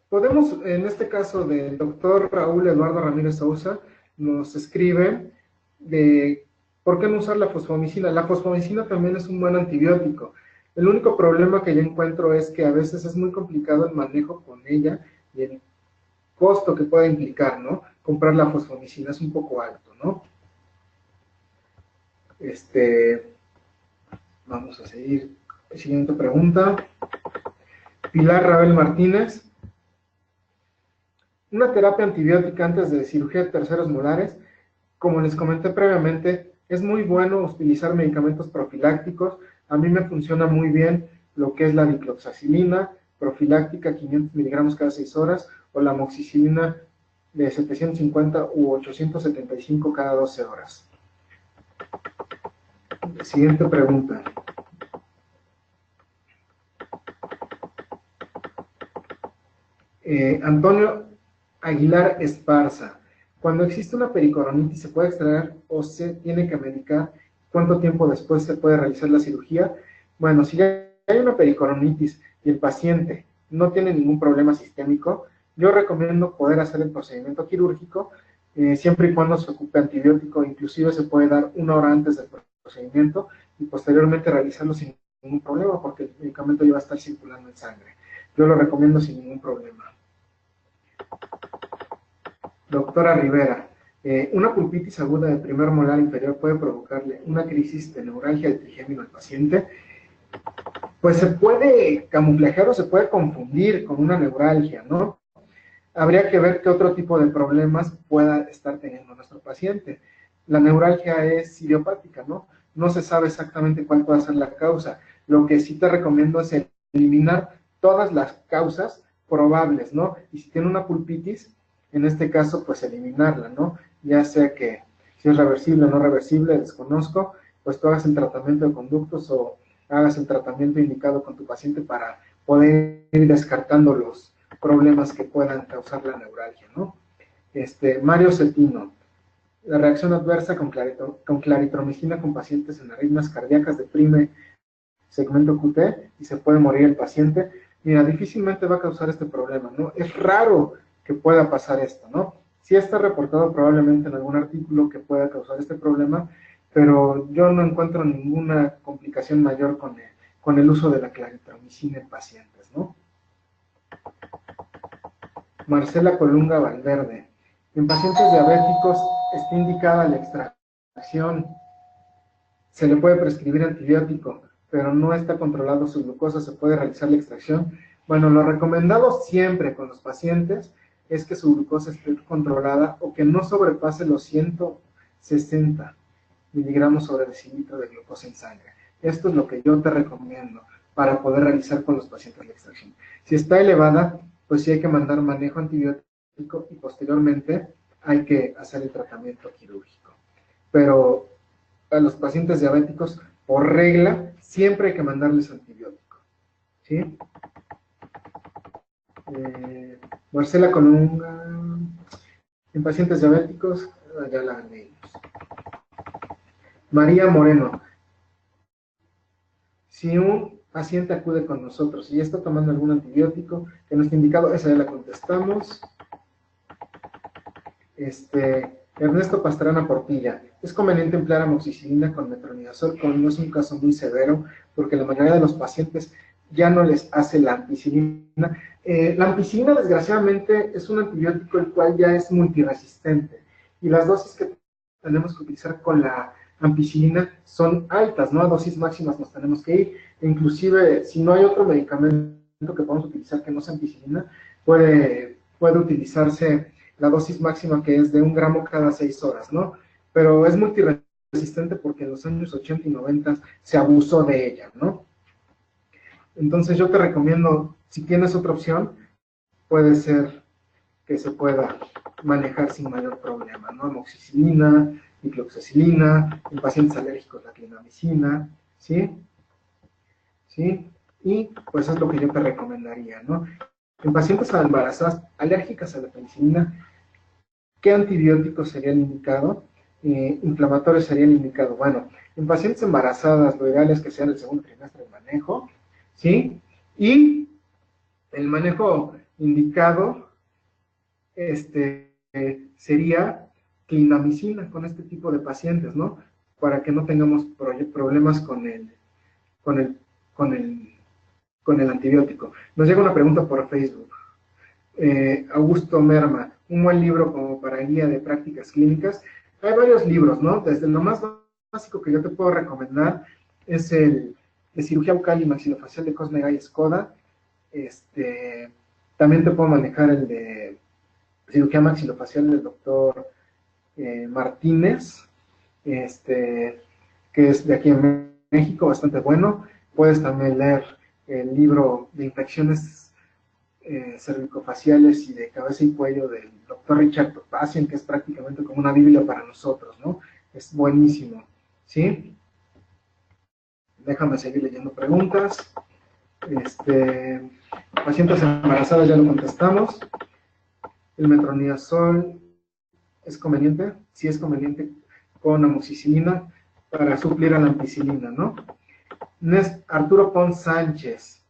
B: Podemos, en este caso del doctor Raúl Eduardo Ramírez Sousa, nos escribe de por qué no usar la fosfomicina. La fosfomicina también es un buen antibiótico. El único problema que yo encuentro es que a veces es muy complicado el manejo con ella y el costo que pueda implicar, ¿no? Comprar la fosfomicina es un poco alto, ¿no? Vamos a seguir. Siguiente pregunta. Pilar Rabel Martínez. Una terapia antibiótica antes de cirugía de terceros molares, como les comenté previamente, es muy bueno utilizar medicamentos profilácticos. A mí me funciona muy bien lo que es la dicloxacilina profiláctica 500 miligramos cada 6 horas o la amoxicilina de 750 u 875 cada 12 horas. Siguiente pregunta. Antonio Aguilar Esparza. Cuando existe una pericoronitis, ¿se puede extraer o se tiene que medicar ¿Cuánto tiempo después se puede realizar la cirugía? Bueno, si ya hay una pericoronitis y el paciente no tiene ningún problema sistémico, yo recomiendo poder hacer el procedimiento quirúrgico siempre y cuando se ocupe antibiótico. Inclusive se puede dar 1 hora antes del procedimiento y posteriormente realizarlo sin ningún problema, porque el medicamento ya va a estar circulando en sangre. Yo lo recomiendo sin ningún problema. Doctora Rivera, una pulpitis aguda del primer molar inferior puede provocarle una crisis de neuralgia del trigémino al paciente. Pues se puede camuflajear o se puede confundir con una neuralgia, ¿no? Habría que ver qué otro tipo de problemas pueda estar teniendo nuestro paciente. La neuralgia es idiopática, ¿no? No se sabe exactamente cuál puede ser la causa. Lo que sí te recomiendo es eliminar todas las causas probables, ¿no? Y si tiene una pulpitis, en este caso, pues eliminarla, ¿no? Ya sea que si es reversible o no reversible, desconozco, pues tú hagas el tratamiento de conductos o hagas el tratamiento indicado con tu paciente para poder ir descartando los problemas que puedan causar la neuralgia, ¿no? Mario Cetino, la reacción adversa con claritromicina con pacientes en arritmias cardíacas deprime segmento QT y se puede morir el paciente. Mira, difícilmente va a causar este problema, ¿no? Es raro que pueda pasar esto, ¿no? Sí está reportado probablemente en algún artículo que pueda causar este problema, pero yo no encuentro ninguna complicación mayor con el uso de la claritromicina en pacientes, ¿no? Marcela Colunga Valverde, en pacientes diabéticos está indicada la extracción, se le puede prescribir antibiótico, pero no está controlado su glucosa, se puede realizar la extracción. Bueno, lo recomendado siempre con los pacientes es que su glucosa esté controlada o que no sobrepase los 160 miligramos sobre decilitro de glucosa en sangre. Esto es lo que yo te recomiendo para poder realizar con los pacientes la extracción. Si está elevada, pues sí hay que mandar manejo antibiótico y posteriormente hay que hacer el tratamiento quirúrgico. Pero a los pacientes diabéticos, por regla, siempre hay que mandarles antibiótico, ¿sí? Marcela Colunga, en pacientes diabéticos, ya la leímos. María Moreno, si un paciente acude con nosotros y está tomando algún antibiótico que no está indicado, esa ya la contestamos. Ernesto Pastrana Portilla, es conveniente emplear amoxicilina con metronidazol cuando no es un caso muy severo, porque la mayoría de los pacientes ya no les hace la ampicilina. La ampicilina, desgraciadamente, es un antibiótico el cual ya es multiresistente, y las dosis que tenemos que utilizar con la ampicilina son altas, ¿no? A dosis máximas nos tenemos que ir, e inclusive si no hay otro medicamento que podamos utilizar que no sea ampicilina, puede utilizarse la dosis máxima, que es de 1 gramo cada 6 horas, ¿no? Pero es multiresistente porque en los años 80 y 90 se abusó de ella, ¿no? Entonces yo te recomiendo, si tienes otra opción, puede ser que se pueda manejar sin mayor problema, ¿no? Amoxicilina, dicloxacilina, en pacientes alérgicos la clindamicina, ¿sí? ¿Sí? Y pues es lo que yo te recomendaría, ¿no? En pacientes embarazadas alérgicas a la penicilina, ¿qué antibiótico sería el indicado? Inflamatorio sería el indicado. Bueno, en pacientes embarazadas lo ideal es que sea en el segundo trimestre el manejo, ¿sí? Y el manejo indicado sería clindamicina con este tipo de pacientes, ¿no? Para que no tengamos problemas con el antibiótico. Nos llega una pregunta por Facebook. Augusto Merma, un buen libro como para guía de prácticas clínicas. Hay varios libros, ¿no? Desde lo más básico que yo te puedo recomendar es el de cirugía bucal y maxilofacial de Cosme Gay Skoda. También te puedo manejar el de cirugía maxilofacial del doctor Martínez, que es de aquí en México, bastante bueno. Puedes también leer el libro de infecciones cervicofaciales y de cabeza y cuello del doctor Richard Topasian, que es prácticamente como una biblia para nosotros, ¿no? Es buenísimo, ¿sí? Déjame seguir leyendo preguntas. Pacientes embarazadas ya lo contestamos. El metronidazol es conveniente, sí es conveniente con amoxicilina. para suplir a la ampicilina, ¿no? Arturo Pons Sánchez,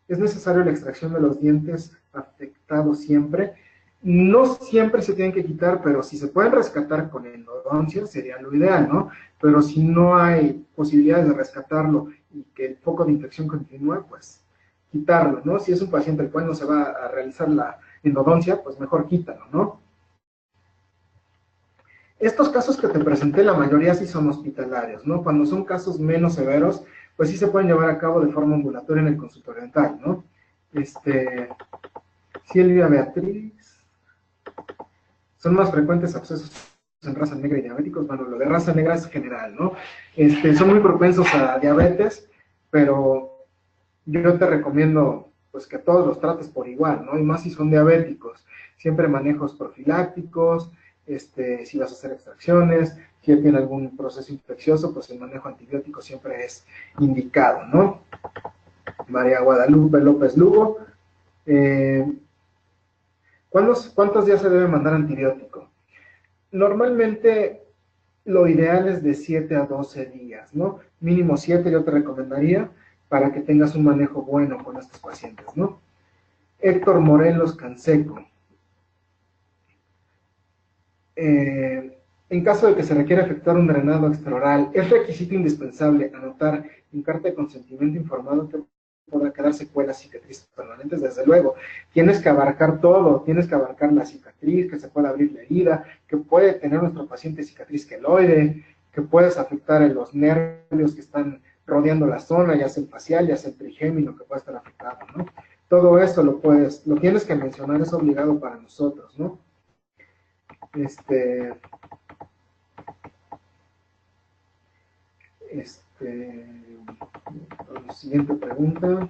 B: ¿es necesario la extracción de los dientes afectados siempre? No siempre se tienen que quitar, pero si se pueden rescatar con endodoncia sería lo ideal, ¿no? Pero si no hay posibilidades de rescatarlo y que el foco de infección continúe, pues quitarlo, ¿no? Si es un paciente al cual no se va a realizar la endodoncia, pues mejor quítalo, ¿no? Estos casos que te presenté, la mayoría sí son hospitalarios, ¿no? Cuando son casos menos severos, pues sí se pueden llevar a cabo de forma ambulatoria en el consultorio dental, ¿no? Silvia Beatriz, son más frecuentes abscesos en raza negra y diabéticos. Bueno, lo de raza negra es general, ¿no? Son muy propensos a diabetes, pero yo te recomiendo pues que todos los trates por igual, ¿no? Y más si son diabéticos. Siempre manejos profilácticos, si vas a hacer extracciones, si él tiene algún proceso infeccioso, pues el manejo antibiótico siempre es indicado, ¿no? María Guadalupe López Lugo, ¿cuántos días se debe mandar antibiótico? Normalmente lo ideal es de 7 a 12 días, ¿no? Mínimo 7 yo te recomendaría para que tengas un manejo bueno con estos pacientes, ¿no? Héctor Morelos Canseco. En caso de que se requiera efectuar un drenado extraoral, ¿es requisito indispensable anotar en carta de consentimiento informado que pueda quedar secuelas cicatrices permanentes? Desde luego, tienes que abarcar todo, tienes que abarcar la cicatriz, que se pueda abrir la herida, que puede tener nuestro paciente cicatriz queloide, que puedes afectar en los nervios que están rodeando la zona, ya sea el facial, ya sea el trigémino que puede estar afectado, ¿no? Todo eso lo tienes que mencionar, es obligado para nosotros, ¿no? Siguiente pregunta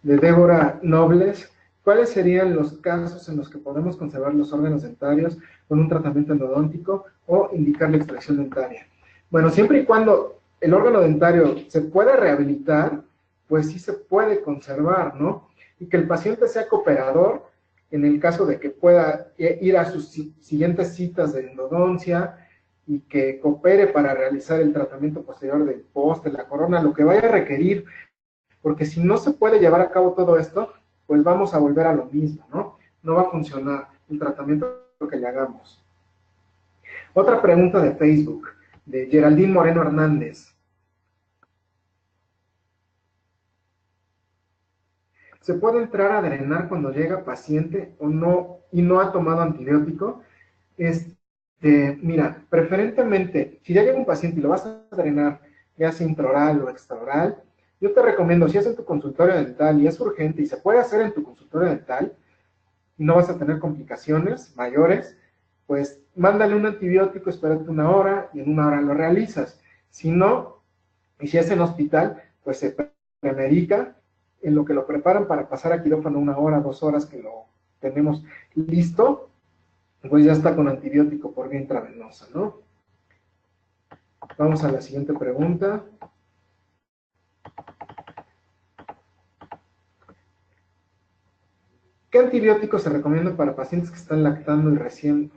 B: de Débora Nobles. ¿Cuáles serían los casos en los que podemos conservar los órganos dentarios con un tratamiento endodóntico o indicar la extracción dentaria? Bueno, siempre y cuando el órgano dentario se pueda rehabilitar, pues sí se puede conservar, ¿no? Y que el paciente sea cooperador en el caso de que pueda ir a sus siguientes citas de endodoncia y que coopere para realizar el tratamiento posterior del poste, la corona, lo que vaya a requerir, porque si no se puede llevar a cabo todo esto, pues vamos a volver a lo mismo, ¿no? No va a funcionar el tratamiento que le hagamos. Otra pregunta de Facebook, de Geraldine Moreno Hernández. ¿Se puede entrar a drenar cuando llega paciente o no y no ha tomado antibiótico? Mira, preferentemente, si ya llega un paciente y lo vas a drenar, ya sea intraoral o extraoral, yo te recomiendo, si es en tu consultorio dental y es urgente y se puede hacer en tu consultorio dental, y no vas a tener complicaciones mayores, pues mándale un antibiótico, espérate 1 hora y en 1 hora lo realizas. Si no, y si es en hospital, pues se premedica en lo que lo preparan para pasar a quirófano 1 hora, 2 horas que lo tenemos listo, pues ya está con antibiótico por vía intravenosa, ¿no? Vamos a la siguiente pregunta. ¿Qué antibióticos se recomienda para pacientes que están lactando y recién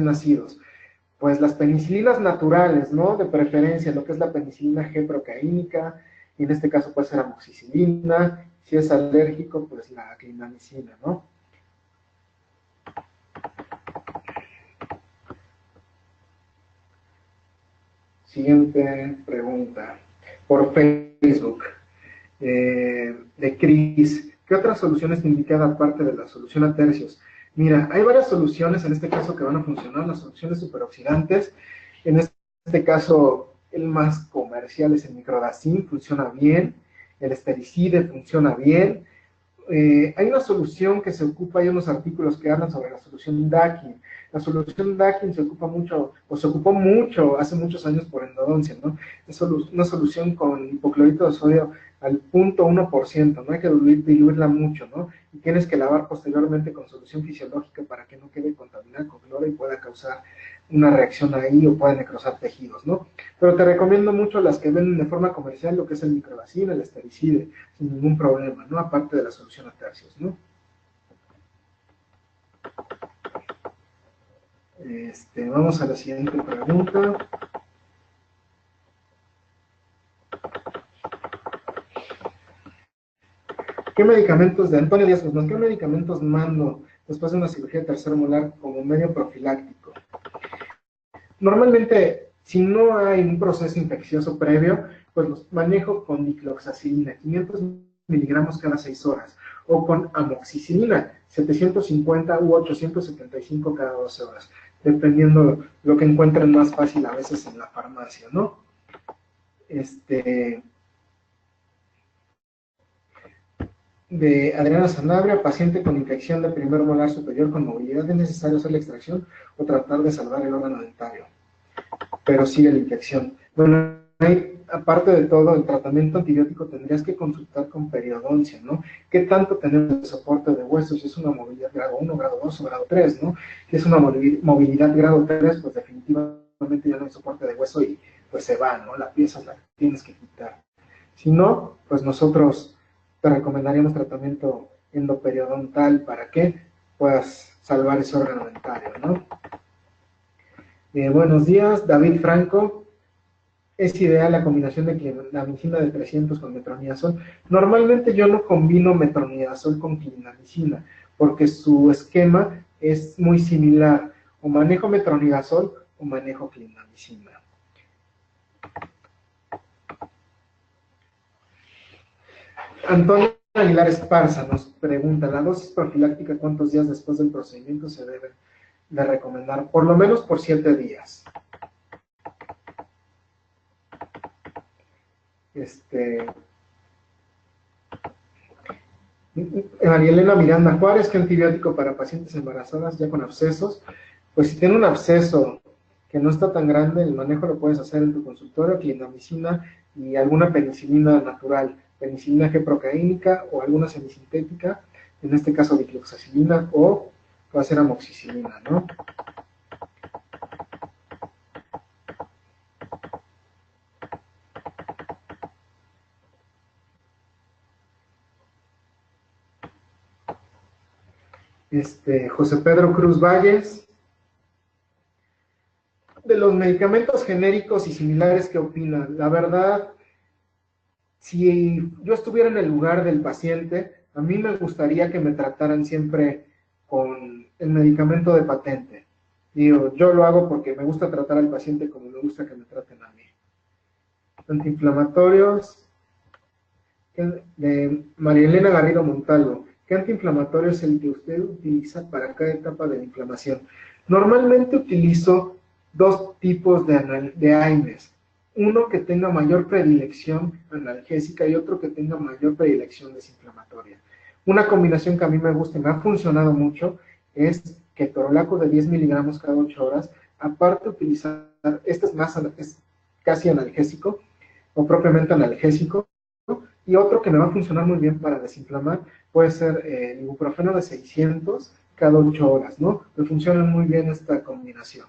B: nacidos? Pues las penicilinas naturales, ¿no? De preferencia, lo que es la penicilina G procaínica, y en este caso puede ser amoxicilina, si es alérgico, pues la clindamicina, ¿no? Siguiente pregunta, por Facebook, de Cris. ¿Qué otras soluciones te indican aparte de la solución a tercios? Mira, hay varias soluciones en este caso que van a funcionar, las soluciones superoxidantes. En este caso, el más comercial es el microdacin, funciona bien. El estericide funciona bien. Hay una solución que se ocupa, hay unos artículos que hablan sobre la solución Dakin. La solución Dakin se ocupa mucho, o se ocupó mucho hace muchos años por endodoncia, ¿no? Es una solución con hipoclorito de sodio al 0.1%, no hay que diluirla mucho, ¿no? Y tienes que lavar posteriormente con solución fisiológica para que no quede contaminada con cloro y pueda causar una reacción ahí o pueda necrosar tejidos, ¿no? Pero te recomiendo mucho las que venden de forma comercial, lo que es el microdacin, el estericide, sin ningún problema, ¿no? Aparte de la solución a tercios, ¿no? Vamos a la siguiente pregunta. ¿Qué medicamentos de Antonio Díaz Guzmán, qué medicamentos mando después de una cirugía de tercer molar como medio profiláctico? Normalmente, si no hay un proceso infeccioso previo, pues los manejo con dicloxacilina, 500 miligramos cada 6 horas, o con amoxicilina, 750 u 875 cada 12 horas, dependiendo lo que encuentren más fácil a veces en la farmacia, ¿no? De Adriana Sanabria, paciente con infección de primer molar superior con movilidad, ¿es necesario hacer la extracción o tratar de salvar el órgano dentario? Pero sigue la infección. Bueno, aparte de todo, el tratamiento antibiótico tendrías que consultar con periodoncia, ¿no? ¿Qué tanto tenemos de soporte de huesos? Si es una movilidad grado 1, grado 2 o grado 3, ¿no? Si es una movilidad grado 3, pues definitivamente ya no hay soporte de hueso y pues se va, ¿no? La pieza la tienes que quitar. Si no, pues nosotros te recomendaríamos tratamiento endoperiodontal para que puedas salvar ese órgano dentario, ¿no? Buenos días, David Franco. ¿Es ideal la combinación de clindamicina de 300 con metronidazol? Normalmente yo no combino metronidazol con clindamicina, porque su esquema es muy similar. O manejo metronidazol o manejo clindamicina. Antonio Aguilar Esparza nos pregunta, ¿la dosis profiláctica cuántos días después del procedimiento se debe de recomendar? Por lo menos por 7 días. María Elena Miranda Juárez, ¿qué antibiótico para pacientes embarazadas ya con abscesos? Pues si tiene un absceso que no está tan grande, el manejo lo puedes hacer en tu consultorio, clindamicina y alguna penicilina natural, penicilina G-procaínica o alguna semisintética, en este caso dicloxacilina o puede ser amoxicilina, ¿no? José Pedro Cruz Valles, de los medicamentos genéricos y similares, ¿qué opinan? La verdad, si yo estuviera en el lugar del paciente, a mí me gustaría que me trataran siempre con el medicamento de patente. Digo, yo lo hago porque me gusta tratar al paciente como me gusta que me traten a mí. Antiinflamatorios, de María Elena Garrido Montalvo. ¿Qué antiinflamatorio es el que usted utiliza para cada etapa de la inflamación? Normalmente utilizo 2 tipos de AINES. Uno que tenga mayor predilección analgésica y otro que tenga mayor predilección desinflamatoria. Una combinación que a mí me gusta y me ha funcionado mucho es ketorolaco de 10 miligramos cada 8 horas. Aparte utilizar, este es casi analgésico o propiamente analgésico. Y otro que me va a funcionar muy bien para desinflamar puede ser el ibuprofeno de 600 cada 8 horas, ¿no? Me funciona muy bien esta combinación.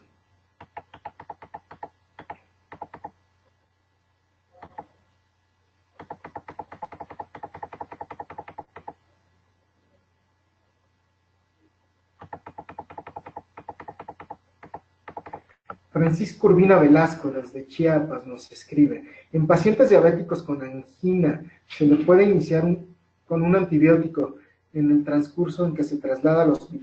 B: Francisco Urbina Velasco, desde Chiapas, nos escribe, en pacientes diabéticos con angina, ¿se le puede iniciar con un antibiótico en el transcurso en que se traslada al hospital?